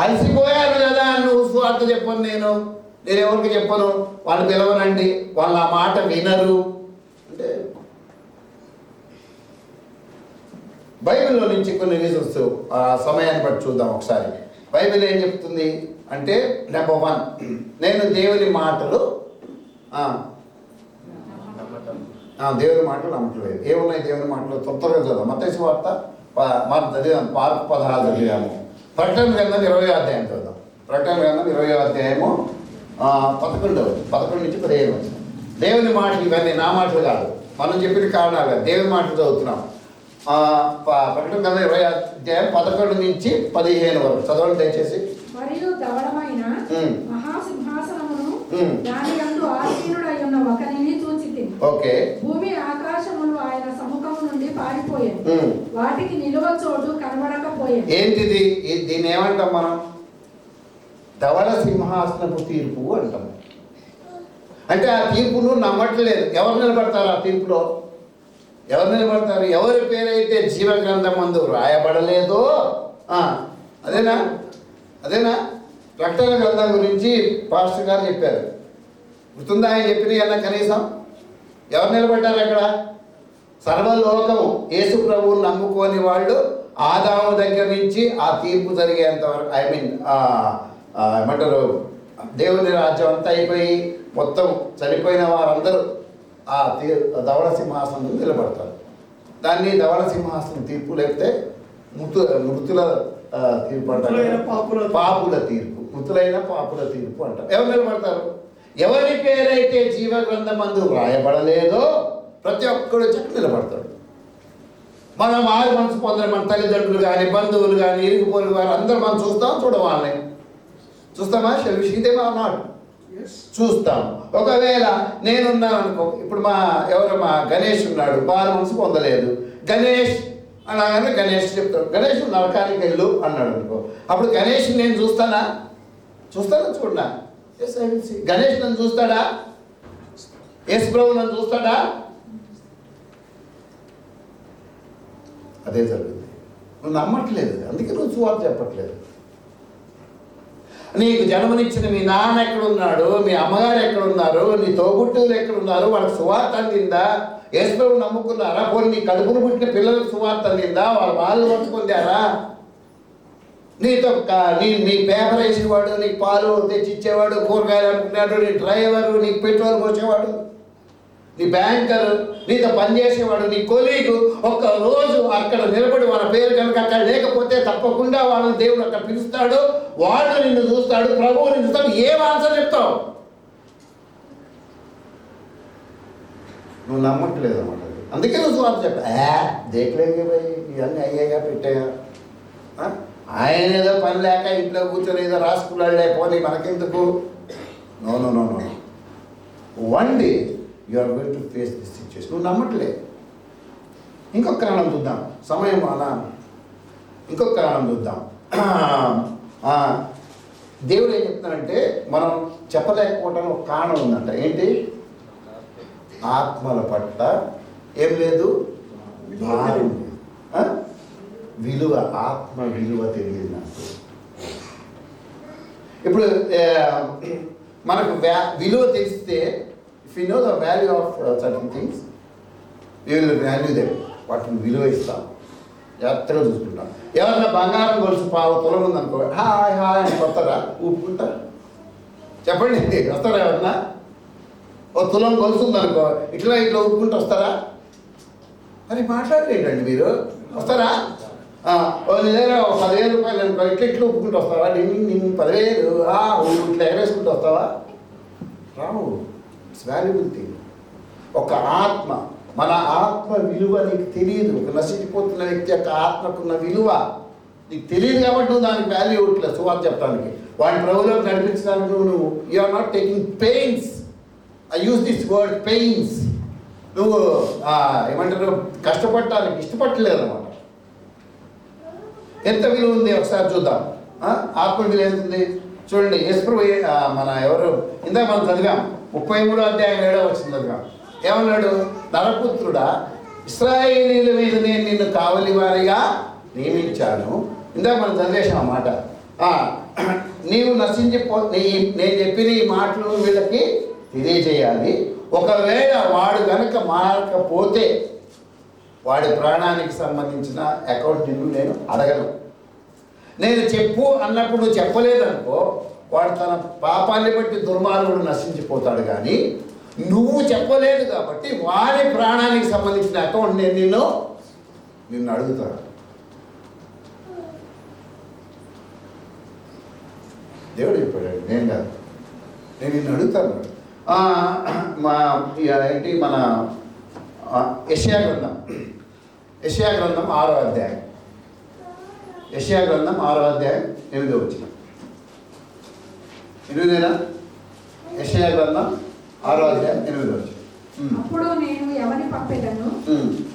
D: అలసిపోయాను కదా నువ్వు సువార్త చెప్పను, నేను ఎవరికి చెప్పను, వాళ్ళు పిలవనండి, వాళ్ళు ఆ మాట వినరు అంటే బైబిల్లో నుంచి కొన్ని రీజన్స్ ఆ సమయాన్ని బట్టి చూద్దాం ఒకసారి. బైబిల్ ఏం చెప్తుంది అంటే, నెంబర్ 1, నేను దేవుని మాటలు దేవుని మాటలు నమ్మట్లేదు. ఏమున్నాయి దేవుని మాటలు? తొందరగా చదువు. మత్తయి సువార్త చదివాము, 16 చదివాము. ప్రకటన గ్రంథం 20వ అధ్యాయం చదువుదాం. ప్రకటన గ్రంథం 20వ అధ్యాయము 11 నుంచి 15 వచ్చిన. దేవుని మాటలు ఇవన్నీ నా మాటలు కాదు, మనం చెప్పిన కారణాలు కాదు, దేవుని మాటలు చదువుతున్నాం. ప్రకటన గ్రంథం 20వ అధ్యాయం 11 నుంచి 15 వరకు చదవండి దయచేసి.
E: మరియు ధవళమైన మహాసింహాసనమును దాని యందు ఆసీనుడై ఉన్న ఒకనిని చూచితిని.
D: ఓకే.
E: భూమి ఆకాశములు ఆయన సముఖము నుండి పారిపోయాయి, వాటికి నిలువ చోటు కనబడకపోయాయి.
D: ఏంటిది? దీన్ని ఏమంటాం మనం? ధవళ సింహాసనపు తీర్పు అంటాం. అంటే ఆ తీర్పును నమ్మట్లేదు. ఎవరు నిలబడతారు ఆ తీర్పులో? ఎవరు నిలబడతారు? ఎవరి పేరైతే జీవ గ్రంథం మందు రాయబడలేదో అదేనా ప్రకటన గ్రంథం గురించి పాస్టర్ గారు చెప్పారు. గుర్తుందా ఆయన చెప్పినవి అన్న? కనీసం ఎవరు నిలబడ్డారు అక్కడ? సర్వలోకము యేసు ప్రభువుని నమ్ముకోని వాళ్ళు ఆదాము దగ్గర నుంచి ఆ తీర్పు జరిగేంత వరకు, ఏమంటారు, దేవుని రాజ్యం అంతా అయిపోయి మొత్తం చనిపోయిన వారందరూ ఆ ధవళ సింహాసనం నిలబడతారు. దాన్ని ధవళ సింహాసనం తీర్పు, లేకపోతే మృతుల తీర్పు అంటారు. పాపుల తీర్పు, మృతులైన పాపుల తీర్పు అంటారు. ఎవరు నిలబడతారు? ఎవరి పేరైతే జీవ గ్రంథమందు వ్రాయబడలేదో ప్రతి ఒక్కడు చెట్టు నిలబడతాడు. మనం మారు మనసు పొందడం, మన తల్లిదండ్రులు కానీ, బంధువులు కానీ, ఇరుగు పొరుగు వారు అందరూ మనం చూడవాళ్ళని చూస్తామా? షెల్విషిదేమో నాట్ చూస్తాం. ఒకవేళ నేనున్నాను అనుకో, ఇప్పుడు మా గణేష్ ఉన్నాడు, మారు మనసు పొందలేదు, గణేష్ అనగానే గణేష్ చెప్తాడు, గణేష్ నరకానికి వెళ్ళు అన్నాడు అనుకో, అప్పుడు గణేష్ నేను చూస్తానా? చూడనా? గణేష్ నన్ను చూస్తాడా? యేసు ప్రభు నన్ను చూస్తాడా? అదే జరుగుతుంది. నువ్వు నమ్మట్లేదు, అందుకే నువ్వు సువార్త చెప్పట్లేదు. నీకు జన్మనిచ్చిన మీ నాన్న ఎక్కడున్నాడు, మీ అమ్మగారు ఎక్కడున్నారు, నీ తోబుట్టువులు ఎక్కడున్నారు, వాళ్ళకి సువార్త అందిందా? యేసు ప్రభు నమ్ముకున్నారా? పోనీ నీ కడుపును పుట్టిన పిల్లలకు సువార్త అందిందా? వాళ్ళు మంచి పొందారా? నీతో నీ పేపర్ వేసేవాడు, నీకు పాలు తెచ్చిచ్చేవాడు, కూరగాయలు అమ్ముకున్నాడు, నీ డ్రైవరు, నీకు పెట్రోల్ పోసేవాడు, నీ బ్యాంకరు, నీతో పనిచేసేవాడు, నీ కొలీగు ఒక్క రోజు అక్కడ నిలబడి వాళ్ళ పేరు కనుక అక్కడ లేకపోతే తప్పకుండా వాళ్ళని దేవుడు అక్కడ పిలుస్తాడు, వాళ్ళు నిన్ను చూస్తాడు, ప్రభువు నిన్ను చూస్తాడు. ఏం ఆన్సర్ చెప్తావు? నువ్వు నమ్మట్లేదు అన్నమాట. అందుకే నువ్వు సువార్త చెప్పా దేకలేగా ఇవన్నీ అయ్యాగా పెట్టాయా? ఆయన ఏదో పని లేక ఇంట్లో కూర్చొని ఏదో రాసుకున్నాడు, లేకపోతే మనకెందుకు? No no no no one day you are going to face this situation. నువ్వు నమ్మట్లే. ఇంకొక కారణం చూద్దాం, సమయం అలా. ఇంకొక కారణం చూద్దాం. దేవుడు ఏం చెప్తానంటే మనం చెప్పలేకపోవటం ఒక కారణం ఉందంట. ఏంటి? ఆత్మల పట్ల ఏం లేదు, భారం, విలువ, ఆత్మ విలువ తెలియదు నాకు. ఇప్పుడు మనకు విలువ తెలిస్తే, if you know the value of certain things you will value them. వాటిని విలువ ఇస్తాం. జాగ్రత్తగా చూసుకుంటాం. ఎవరైనా బంగారం గొలుసు పావు తులం ఉందనుకో, హాయ్ హాయ్ అని వస్తారా? ఊపుకుంటా చెప్పండి, వస్తారా? ఎవరన్నా ఓ తులం గొలుసు ఉందనుకో ఇట్లా ఊపుకుంటూ వస్తారా? మరి మాట్లాడలేంటండి మీరు, వస్తారా? నీ దగ్గర 10,000 రూపాయలు అనుకో ఇట్లా ఊపుకుంటూ వస్తావా? నిన్ను 10,000 ఇట్లా ఎగరేసుకుంటూ వస్తావా? రావు. It's valuable thing. ఒక ఆత్మ, మన ఆత్మ విలువ నీకు తెలియదు. ఒక నశించిపోతున్న వ్యక్తి యొక్క ఆత్మకున్న విలువ నీకు తెలియదు కాబట్టి నువ్వు దానికి వాల్యూ ఇవ్వట్లేదు. సువార్త చెప్పడానికి, వాడిని ప్రభువులోకి నడిపించడానికి నువ్వు you are not taking pains. I use this word pains. నువ్వు ఏమంటారు, కష్టపడటానికి ఇష్టపడలేదు అన్నమాట. ఎంత విలువ ఉంది ఒకసారి చూద్దాం. ఆత్మ విలువ ఎంత ఉంది చూడండి. యేసుప్రభు మన ఎవరు ఇందాక మనం చదివాం, 33వ అధ్యాయం 7వ వచనం చదివాం. ఏమన్నాడు? నరపుత్రుడా, ఇశ్రాయేలీయుల మీద నేను నిన్ను కావలి వారిగా నియమించాను. ఇందాక మనం చదివేశాం అన్నమాట. నీవు నేను చెప్పిన ఈ మాటలు వీళ్ళకి తెలియజేయాలి. ఒకవేళ వాడు కనుక మారకపోతే వాడి ప్రాణానికి సంబంధించిన అకౌంట్ నేను అడగను. నేను చెప్పు అన్నప్పుడు నువ్వు చెప్పలేదనుకో, వాడు తన పాపాన్ని బట్టి దుర్మార్గుడు నశించిపోతాడు. కానీ నువ్వు చెప్పలేదు కాబట్టి వాడి ప్రాణానికి సంబంధించిన అకౌంట్ నేను నిన్ను అడుగుతాను. దేవుడు చెప్పాడు, నేను కాదు, నేను నిన్ను అడుగుతాను. మన యెషయా గ్రంథం 6వ అధ్యాయం, యెషయా గ్రంథం 6వ అధ్యాయం 8వ వచనం. 8 యెషయా గ్రంథం 6వ అధ్యాయం 8వ వచనం.
E: అప్పుడు నేను ఎవరిని పంపెదను,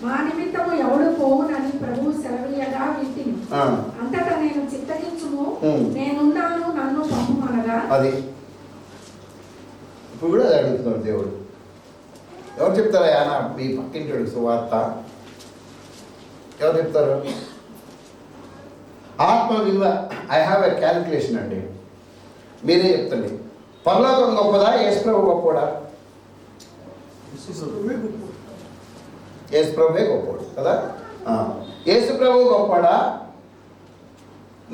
E: మా నిమిత్తము ఎవడు పోవునని ప్రభువు సెలవీయగా వింటిని. అంతటా నేను చిత్తగించుము, నేనున్నాను, నన్ను పంపుమనగా.
D: అది ఇప్పుడు కూడా అది అడుగుతున్నాడు దేవుడు. ఎవరు చెప్తారా? ఆయన మీ పక్కింటాడు సువార్త ఎవరు చెప్తారు? ఆత్మ విలువ. ఐ హ్యావ్ ఎ క్యాలిక్యులేషన్ అండి, మీరే చెప్తండి. పరలోకం గొప్పదా, యేసుప్రభు గొప్పడా? యేసుప్రభువే గొప్పడు కదా. యేసుప్రభు గొప్పడా,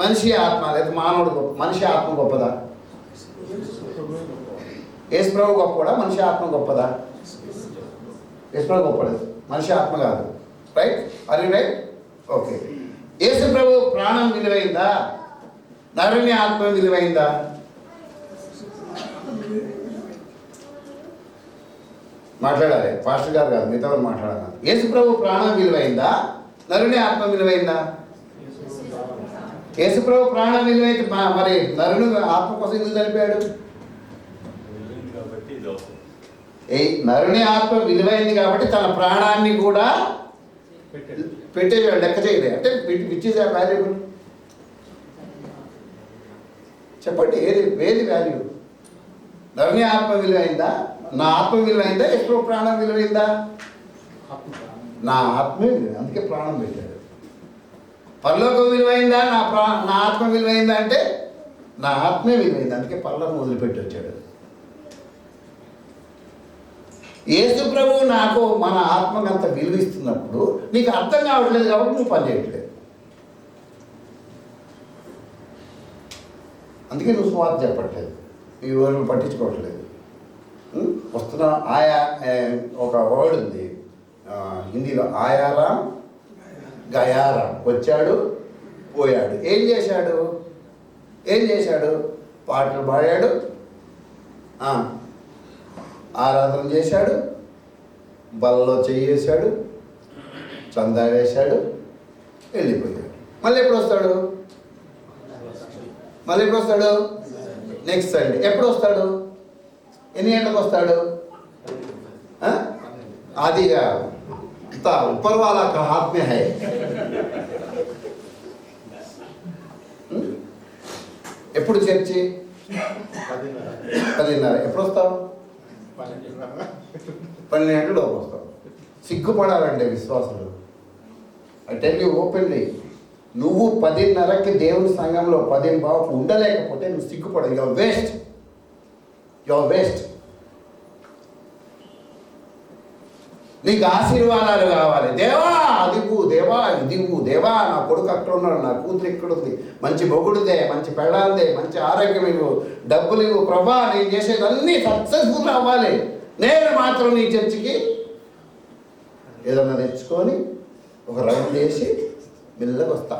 D: మనిషి ఆత్మ లేదా మానవుడు గొప్ప? మనిషి ఆత్మ గొప్పదా? యేసుప్రభు గొప్పడా, మనిషి ఆత్మ గొప్పదా? యేసుప్రభు గొప్పడు, మనిషి ఆత్మ కాదు. Right? Are you right? Okay. యేసుప్రభు ప్రాణం విలువైందా, నరుని ఆత్మ విలువైందా? మాట్లాడాలి, పాస్టర్ గారు కాదు, మిగతా వాళ్ళు మాట్లాడాలి. యేసుప్రభు ప్రాణం విలువైందా, నరుని ఆత్మ విలువైందా? యేసుప్రభు ప్రాణం విలువైతే మరి నరుని ఆత్మ కోసం ఎందుకు చనిపోయాడు? నరుని ఆత్మ విలువైంది కాబట్టి తన ప్రాణాన్ని కూడా పెట్టేవాడు, లెక్క చేయలేదు. అంటే విచ్ ఈజ్ వాల్యుబుల్? చెప్పండి, ఏది వాల్యూ? నరుని ఆత్మ విలువైందా, నా ఆత్మ విలువైందా, ఎప్పుడు ప్రాణం విలువైందా? నా ఆత్మే విలువ, అందుకే ప్రాణం పెట్టాడు. పరలోకం విలువైందా, నా ఆత్మ విలువైందా అంటే నా ఆత్మే విలువైంది, అందుకే పరలోకం వదిలిపెట్టి వచ్చాడు. యేసు ప్రభువు నాకు మన ఆత్మకు అంత విలువిస్తున్నప్పుడు నీకు అర్థం కావట్లేదు కాబట్టి నువ్వు పని చేయట్లేదు. అందుకే నువ్వు సువార్త చెప్పట్లేదు, ఈ ఊరు పట్టించుకోవట్లేదు. వస్తున్నా ఆయా ఒక వర్డ్ ఉంది హిందీలో, ఆయారాం గయారాం. వచ్చాడు పోయాడు. ఏం చేశాడు? పాటలు పాడాడు, ఆరాధన చేశాడు, బలలో చేసాడు, చందా వేశాడు, వెళ్ళిపోయాడు. మళ్ళీ ఎప్పుడు వస్తాడు? Next Sunday. ఎప్పుడు వస్తాడు? ఎన్ని గంటలకు వస్తాడు? ఆదిగా ऊपर वाला का हाथ में है. ఎప్పుడు చర్చి? 10:30. ఎప్పుడు వస్తావు? 12 గంటలకు వస్తావు. సిగ్గుపడాలండి విశ్వాసులు. ఐ టెల్ యూ ఓపెన్లీ, నువ్వు 10:30కి దేవుని సంఘంలో 10:15 ఉండలేకపోతే నువ్వు సిగ్గుపడవు. Your waste. నీకు ఆశీర్వాదాలు కావాలి, దేవా అది దేవా దేవా ఇది ఇవ్వు, దేవా నా కొడుకు అక్కడ ఉన్నాడు, నా కూతురు ఇక్కడ ఉంది, మంచి మొగుడుదే, మంచి పెళ్ళాందే, మంచి ఆరోగ్యం ఇవ్వు, డబ్బులు ఇవ్వు ప్రభా, నేను చేసేదన్నీ సక్సెస్ఫుల్ అవ్వాలి. నేను మాత్రం నీ చర్చికి ఏదన్నా తెచ్చుకొని ఒక రౌండ్ వేసి మెల్లగా వస్తా.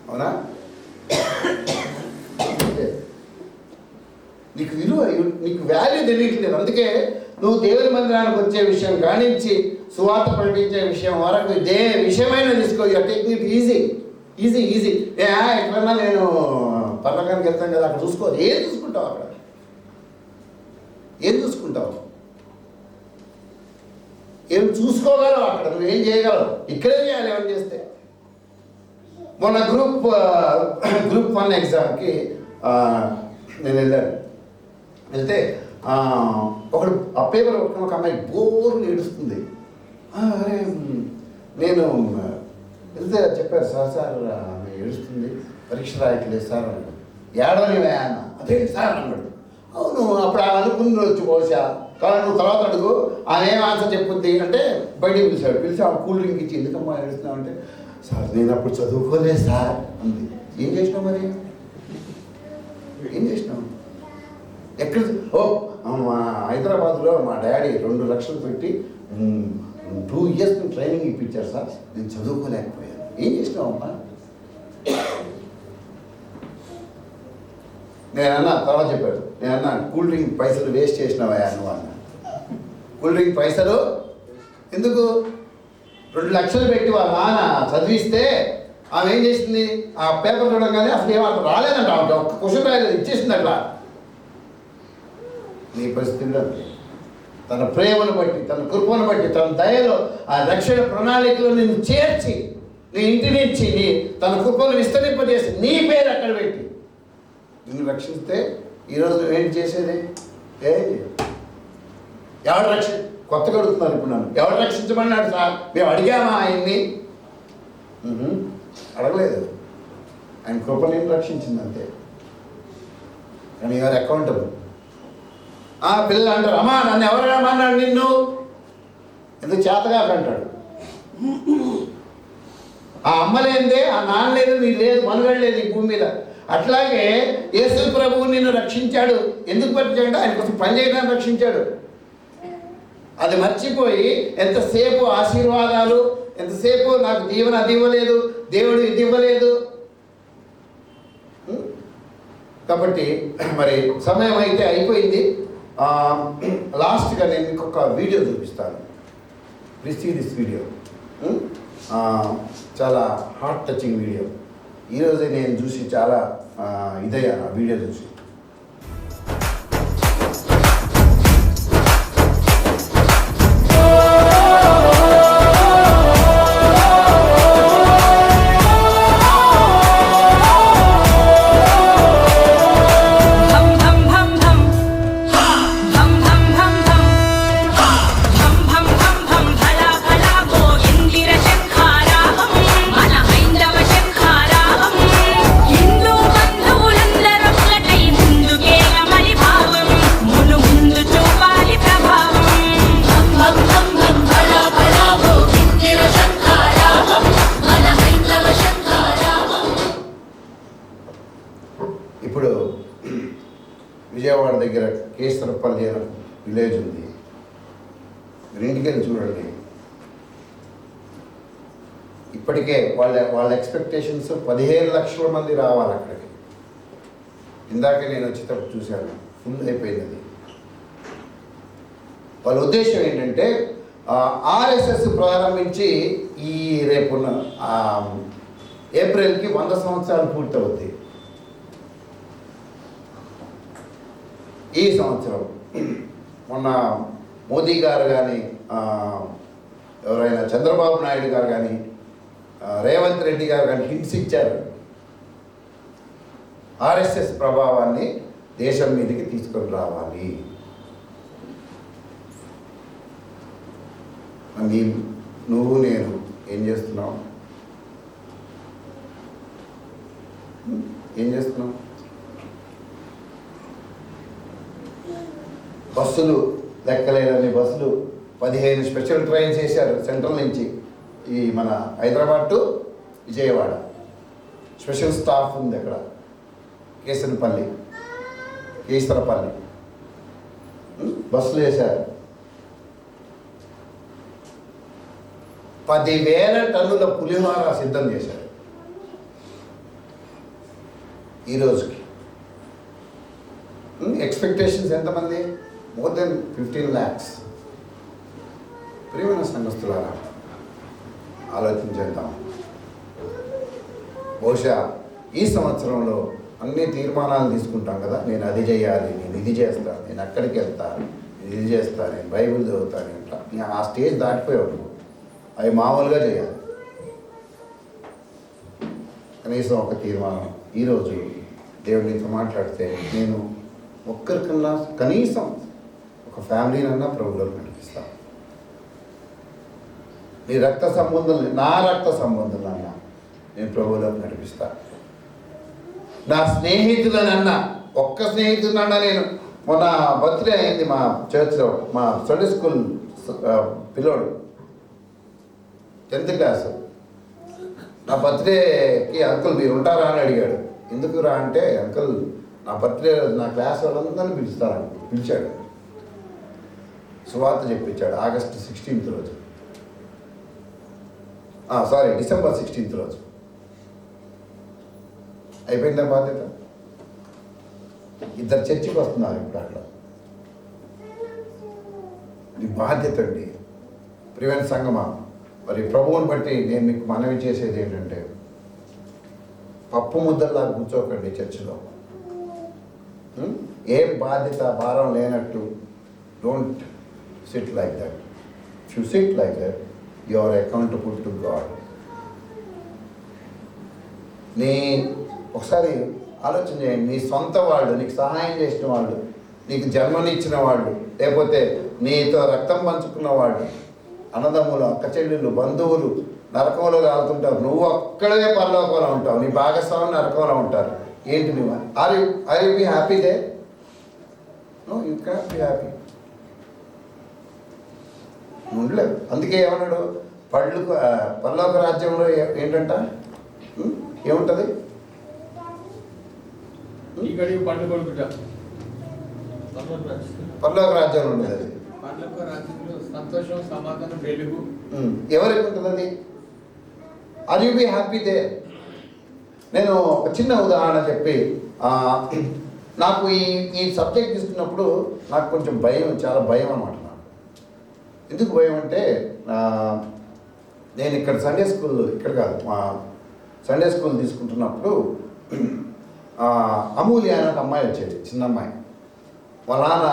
D: అవునా? నీకు విలువ, నీకు వాల్యూ తెలియట్లేదు. అందుకే నువ్వు దేవుని మందిరానికి వచ్చే విషయం కానించి సువార్త ప్రకటించే విషయం వరకు ఇదే విషయమైన తీసుకో. You're taking it easy easy easy. ఎక్కడన్నా నేను పర్వకానికి వెళ్తాను కదా, అక్కడ చూసుకో. ఏం చూసుకుంటావు అక్కడ? ఏం చూసుకుంటావు? ఏం చూసుకోగలవు అక్కడ? నువ్వేం చేయగలవు? ఇక్కడే చేయాలి ఏమని చేస్తే. మొన్న గ్రూప్ 1 ఎగ్జామ్కి నేను వెళ్ళాను. వెళ్తే ఒకడు ఆ పేపర్ ఒక అమ్మాయి బోరు ఏడుస్తుంది. అరే నేను వెళ్తే చెప్పారు, సార్ ఆమె ఏడుస్తుంది, పరీక్ష రాయట్లేదు సార్ అన్నాడు. ఏడని అన్న. అదే సార్ అన్నాడు. అవును, అప్పుడు ఆమె అనుకుని వచ్చి బహుశా, కానీ నువ్వు తర్వాత అడుగు ఆమె ఏం ఆన్సర్ చెప్పుద్ది అంటే బయటికి పిలిచి ఆమె కూల్ డ్రింక్ ఇచ్చి ఎందుకమ్మా ఏడుస్తున్నావు అంటే, సార్ నేను అప్పుడు చదువుకోలేదు సార్ అంది. ఏం చేసినావు మరి? ఏం చేసినావు? ఎక్కడ? మా హైదరాబాద్లో మా డాడీ 2 లక్షలు పెట్టి 2 ఇయర్స్ ట్రైనింగ్ ఇప్పించారు సార్, నేను చదువుకోలేకపోయాను. ఏం చేసినావమ్మా? నేనన్నా, తర్వాత చెప్పాడు, నేనన్నా కూల్ డ్రింక్ పైసలు వేస్ట్ చేసినావా నువ్వు అన్న. కూల్ డ్రింక్ పైసలు ఎందుకు? 2 లక్షలు పెట్టి వాళ్ళ నాన్న చదివిస్తే ఆమె ఏం చేసింది? ఆ పేపర్ చూడగానే అసలు ఏమంట రాలేదంట, ఆమె ఒక్క క్వశ్చన్ రాలేదు, ఇచ్చేసింది అట్లా. నీ పరిస్థితిలో తన ప్రేమను బట్టి, తన కృపను బట్టి, తన దయలో ఆ రక్షణ ప్రణాళికలో నిన్ను చేర్చి, నీ ఇంటి నుంచి తన కృపను విస్తరింపజేసి నీ పేరు అక్కడ పెట్టి నిన్ను రక్షిస్తే ఈరోజు నువ్వేంటి చేసేది? ఎవడు కొత్తగా అడుగుతున్నారు ఇప్పుడు నన్ను, ఎవడు రక్షించమన్నాడు సార్? మేము అడిగామా ఆయన్ని? అడగలేదు. ఆయన కృప నేను రక్షించింది అంతే. కానీ ఎవరు అకౌంటబుల్. పిల్లలు అంటారు, అమ్మా నన్ను ఎవరు రమ్మన్నాడు నిన్ను? ఎందుకు చేతగా అంటాడు. ఆ అమ్మ లేదే, ఆ నాన్న లేదు, నీ లేదు, మనుగడ లేదు ఈ భూమి మీద. అట్లాగే యేసు ప్రభువు నిన్ను రక్షించాడు. ఎందుకు పట్టించాడు? ఆయన కోసం పని చేయడానికి రక్షించాడు. అది మర్చిపోయి ఎంతసేపు ఆశీర్వాదాలు, ఎంతసేపు నాకు దీవెన అది ఇవ్వలేదు, దేవుడు ఇది ఇవ్వలేదు. కాబట్టి మరి సమయం అయితే అయిపోయింది. లాస్ట్గా నేను ఇంకొక వీడియో చూపిస్తాను. Please see this video. చాలా హార్ట్ టచింగ్ వీడియో. ఈరోజే నేను చూసి చాలా ఇదయ్యాను ఆ వీడియో చూసి. ఇప్పుడు విజయవాడ దగ్గర కేసరపల్లి అనే విలేజ్ ఉంది. ఇంటికి వెళ్ళి చూడండి. ఇప్పటికే వాళ్ళ ఎక్స్పెక్టేషన్స్ 15 లక్షల మంది రావాలి అక్కడికి. ఇందాకే నేను వచ్చేటప్పుడు చూశాను, ఫుల్ అయిపోయింది. వాళ్ళ ఉద్దేశం ఏంటంటే ఆర్ఎస్ఎస్ ప్రారంభించి ఈ రేపున్న ఏప్రిల్కి 100 సంవత్సరాలు పూర్తవుతాయి. ఈ సంవత్సరం మొన్న మోదీ గారు కానీ, ఎవరైనా చంద్రబాబు నాయుడు గారు కానీ, రేవంత్ రెడ్డి గారు కానీ హింట్స్ ఇచ్చారు. ఆర్ఎస్ఎస్ ప్రభావాన్ని దేశం మీదకి తీసుకొని రావాలి. నువ్వు నేను ఏం చేస్తున్నావు? ఏం చేస్తున్నావు? బస్సులు లెక్కలేనన్ని బస్సులు, 15 స్పెషల్ ట్రైన్స్ వేశారు సెంట్రల్ నుంచి.
B: ఈ మన Hyderabad to Vijayawada. Special staff ఉంది అక్కడ, కేసరపల్లి బస్సులు వేశారు. 10,000 టన్నుల పులిహోర సిద్ధం చేశారు ఈరోజుకి. ఎక్స్పెక్టేషన్స్ ఎంతమంది? More than 15 lakhs. ప్రియమైన సంఘస్థులారా, ఆలోచించేద్దాం. బహుశా ఈ సంవత్సరంలో అన్ని తీర్మానాలు తీసుకుంటాం కదా, నేను అది చేయాలి, నేను ఇది చేస్తాను, నేను అక్కడికి వెళ్తాను, నేను ఇది చేస్తాను, నేను బైబిల్ చదువుతాను ఇట్లా. ఆ స్టేజ్ దాటిపోయాడు. అవి మామూలుగా చేయాలి. కనీసం ఒక తీర్మానం. ఈరోజు దేవుడు నీతో మాట్లాడితే నేను ఒక్కరికన్నా కనీసం ఒక ఫ్యామిలీనన్నా ప్రభువులోకి నడిపిస్తాను. నీ రక్త సంబంధం, నా రక్త సంబంధం అన్నా నేను ప్రభువులోకి నడిపిస్తాను. నా స్నేహితులనన్నా, ఒక్క స్నేహితులన్నా నేను మొన్న బర్త్డే అయింది మా చర్చ్లో, మా సండే స్కూల్ పిల్లోడు 10th క్లాస్. నా బర్త్డేకి అంకుల్ మీరు ఉంటారా అని అడిగాడు. ఎందుకు రా అంటే, అంకుల్ నా బర్త్డే నా క్లాస్ వాళ్ళందరినీ పిలిచాడు. సువార్త చెప్పించాడు ఆగస్టు 16th రోజు, డిసెంబర్ 16th రోజు. అయిపోయిందా బాధ్యత? 2 చర్చికి వస్తున్నారు ఇప్పుడు అట్లా. ఇది బాధ్యత అండి. ప్రియమైన సంగమా, మరి ప్రభువుని బట్టి నేను మీకు మనవి చేసేది ఏంటంటే, పప్పు ముద్దల్లా కూర్చోకండి చర్చిలో. ఏం బాధ్యత భారం లేనట్టు. Don't sit like that. If you sit like that, you are accountable to God. ఒకసారి ఆలోచన చేయండి. నీ సొంత వాళ్ళు, నీకు సహాయం చేసిన వాళ్ళు, నీకు జన్మనిచ్చిన వాళ్ళు, లేకపోతే నీతో రక్తం పంచుకున్న వాళ్ళు, అన్నదమ్ములు, అక్క చెల్లెళ్ళు, బంధువులు నరకంలో కాలుతుంటారు. నువ్వు అక్కడే పరలోకంలో ఉంటావు. నీ భాగస్వామి నరకంలో ఉంటారు. ఏంటి నువ్వు? Are you be happy there? No, you cannot be happy. ఉండలేవు. అందుకే ఏమన్నాడు? పరలోక రాజ్యంలో ఏంటంట? ఏముంటుంది? పరలోక రాజ్యంలో ఉండదు అది.
F: సంతోషం, సమాధానం, వెలుగు
B: ఎవరికి ఉంటుంది అది? Are you be happy there? నేను ఒక చిన్న ఉదాహరణ చెప్పి, నాకు ఈ సబ్జెక్ట్ తీసుకున్నప్పుడు నాకు కొంచెం భయం, చాలా భయం అన్నమాట. నాకు ఎందుకు భయం అంటే, నేను ఇక్కడ సండే స్కూల్, ఇక్కడ కాదు, మా సండే స్కూల్ తీసుకుంటున్నప్పుడు అమూల్య అనే ఒక అమ్మాయి వచ్చేది, చిన్న అమ్మాయి. వాళ్ళ నాన్న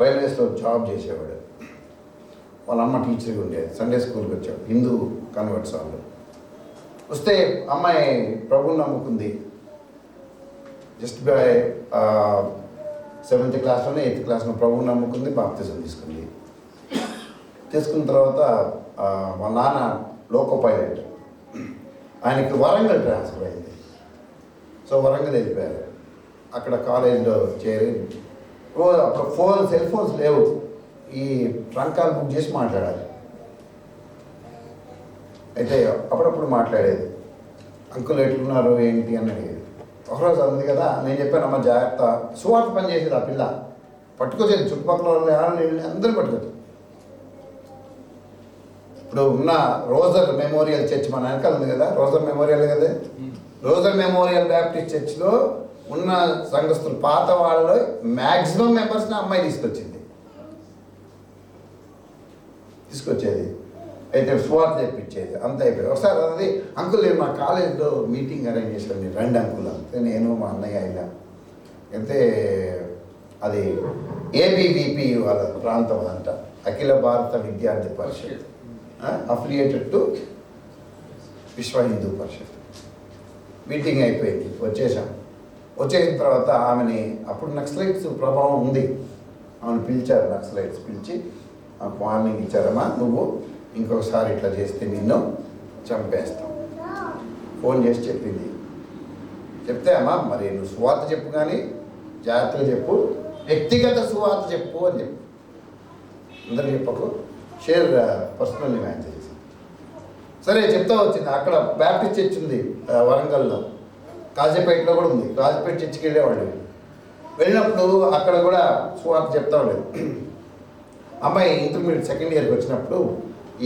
B: రైల్వేస్లో జాబ్ చేసేవాడు, వాళ్ళ అమ్మ టీచర్గా ఉండేది. సండే స్కూల్కి వచ్చాడు, హిందూ కన్వర్ట్స్ వాళ్ళు. వస్తే అమ్మాయి ప్రభువుని నమ్ముకుంది. జస్ట్ బై 7th క్లాస్లోనే 8th క్లాస్లో ప్రభువుని నమ్ముకుంది, బాప్తిజం తీసుకుంది. తీసుకున్న తర్వాత వాళ్ళ నాన్న లోకో పైలట్, ఆయనకి వరంగల్ ట్రాన్స్ఫర్ అయింది. సో వరంగల్ వెళ్ళిపోయారు. అక్కడ కాలేజీలో చేరి, అప్పుడు సెల్ ఫోన్స్ లేవు, ఈ ట్రంక్ కాల్ బుక్ చేసి మాట్లాడాలి. అయితే అప్పుడప్పుడు మాట్లాడేది. అంకుల్ ఎట్లున్నారు ఏంటి అని అడిగేది. ఒకరోజు అంది కదా, నేను చెప్పాను అమ్మ జాగ్రత్త. సువార్త పని చేసేది ఆ పిల్ల, పట్టుకొచ్చేది. చుట్టుపక్కల వాళ్ళు అందరూ పట్టుకొచ్చేది. ఇప్పుడు ఉన్న రోజర్ మెమోరియల్ చర్చ్ మన వెనకాల ఉంది కదా, రోజర్ మెమోరియల్ కదా, రోజర్ మెమోరియల్ బ్యాప్టిస్ట్ చర్చ్లో ఉన్న సంఘస్థులు పాత వాళ్ళలో మ్యాక్సిమం మెంబర్స్ని అమ్మాయి తీసుకొచ్చేది. అయితే స్వార్థ తెప్పించేది. అంత అయిపోయింది. ఒకసారి అది, అంకుల్ నేను మా కాలేజీలో మీటింగ్ అరేంజ్ చేశాను, మీరు రండి అంకుల్ అంతే. నేను మా అన్నయ్య అయినా అయితే అది ఏబీవీపీ వాళ్ళ ప్రాంతం అంట, అఖిల భారత విద్యార్థి పరిషత్, అఫిలియేటెడ్ టు విశ్వ హిందూ పరిషత్. మీటింగ్ అయిపోయింది, వచ్చేసిన తర్వాత ఆమెని, అప్పుడు నక్సలైట్స్ ప్రభావం ఉంది, ఆమెను పిలిచారు. నక్సలైట్స్ పిలిచి వార్నింగ్ ఇచ్చారమ్మా, నువ్వు ఇంకొకసారి ఇట్లా చేస్తే నిన్ను చంపేస్తాం. ఫోన్ చేసి చెప్పింది. చెప్తే అమ్మా మరి నువ్వు సువార్త చెప్పు, కానీ జాగ్రత్తగా చెప్పు, వ్యక్తిగత సువార్త చెప్పు అని చెప్పు, అందరూ చెప్పకు, షేర్ పర్సనల్ ఇమాజిన్. సరే చెప్తా వచ్చింది. అక్కడ బ్యాప్టిస్ట్ చర్చ్ ఉంది వరంగల్లో, కాజీపేటలో కూడా ఉంది. కాజీపేట చర్చికి వెళ్ళేవాళ్ళు. వెళ్ళినప్పుడు అక్కడ కూడా సువార్త చెప్తా ఉండేది. అమ్మాయి ఇంటర్మీడియట్ సెకండ్ ఇయర్కి వచ్చినప్పుడు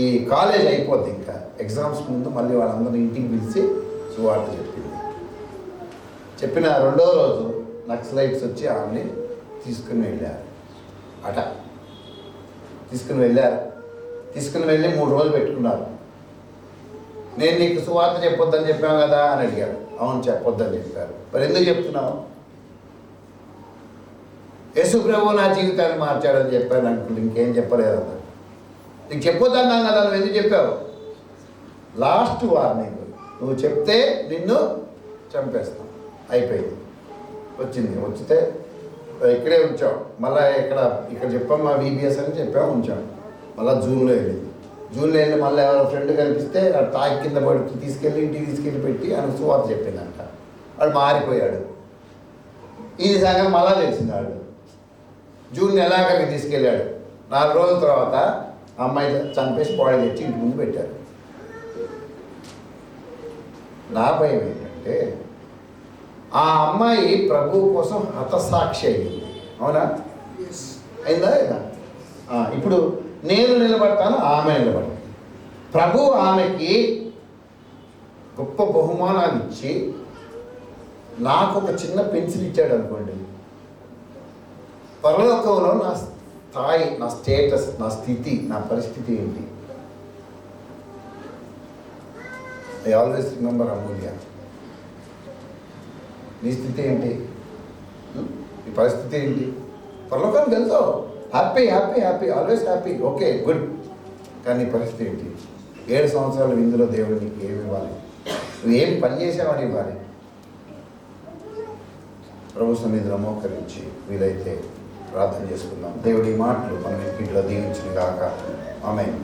B: ఈ కాలేజ్ అయిపోద్ది, ఇంకా ఎగ్జామ్స్ ముందు మళ్ళీ వాళ్ళందరినీ ఇంటికి పిలిచి సువార్త చెప్పింది. చెప్పిన రెండో రోజు నక్సలైట్స్ వచ్చి ఆమెని తీసుకుని వెళ్ళారు. తీసుకుని వెళ్ళి 3 రోజులు పెట్టుకున్నారు. నేను నీకు సువార్త చెప్పొద్దని చెప్పాను కదా అని అడిగారు. అవును, చెప్పొద్దని చెప్పారు. మరి ఎందుకు చెప్తున్నావు? యేసు ప్రభు నా జీవితాన్ని మార్చాడని చెప్పాను అనుకుంటే ఇంకేం చెప్పలేదు అన్న. నీకు చెప్పొద్దన్నాను కదా, నువ్వు ఎందుకు చెప్పావు? లాస్ట్ వార్నింగ్, నువ్వు చెప్తే నిన్ను చంపేస్తాం. అయిపోయింది. వచ్చితే ఇక్కడే ఉంచాం. మళ్ళీ ఇక్కడ చెప్పాం మా VBS అని చెప్పాము, ఉంచాం. మళ్ళీ జూన్లో వెళ్ళి మళ్ళీ ఎవరో ఫ్రెండ్ కనిపిస్తే తాకి కింద పడి తీసుకెళ్ళి ఇంటికి తీసుకెళ్ళి పెట్టి ఆయన సువార్త చెప్పిందంట. వాడు మారిపోయాడు. ఇది సంగతి మళ్ళా తెలిసింది. వాడు జూన్ నెలాఖరికి తీసుకెళ్ళాడు. 4 రోజుల తర్వాత అమ్మాయి చంపేసి బాడీ తెచ్చి ఇంటి ముందు పెట్టారు. నా భయం ఏంటంటే ఆ అమ్మాయి ప్రభువు కోసం హతసాక్షి అయింది. అవునా? అయిందా లేదా? ఇప్పుడు నేను నిలబడతాను, ఆమె నిలబడతాను. ప్రభు ఆమెకి గొప్ప బహుమానాలు ఇచ్చి నాకు ఒక చిన్న పెన్సిల్ ఇచ్చాడు అనుకోండి, పరలోకంలో నా స్థాయి, నా స్టేటస్, నా స్థితి, నా పరిస్థితి ఏంటి? ఐ ఆల్వేస్ రిమెంబర్ అమూల్య. నీ స్థితి ఏంటి? నీ పరిస్థితి ఏంటి? పరలోకానికి వెళ్తావు, happy happy happy, always happy, okay good. కానీ నీ పరిస్థితి ఏంటి? 7 సంవత్సరాల విందులో దేవుడు నీకు ఏమి ఇవ్వాలి? నువ్వు ఏం పని చేసావని ఇవ్వాలి? ప్రభు సన్నిధిలో మోకరించి వీలైతే ప్రార్థన చేసుకుందాం. దేవుడి మాటలు మనం ఇంట్లో దీవించిన గాక. ఆమేన్.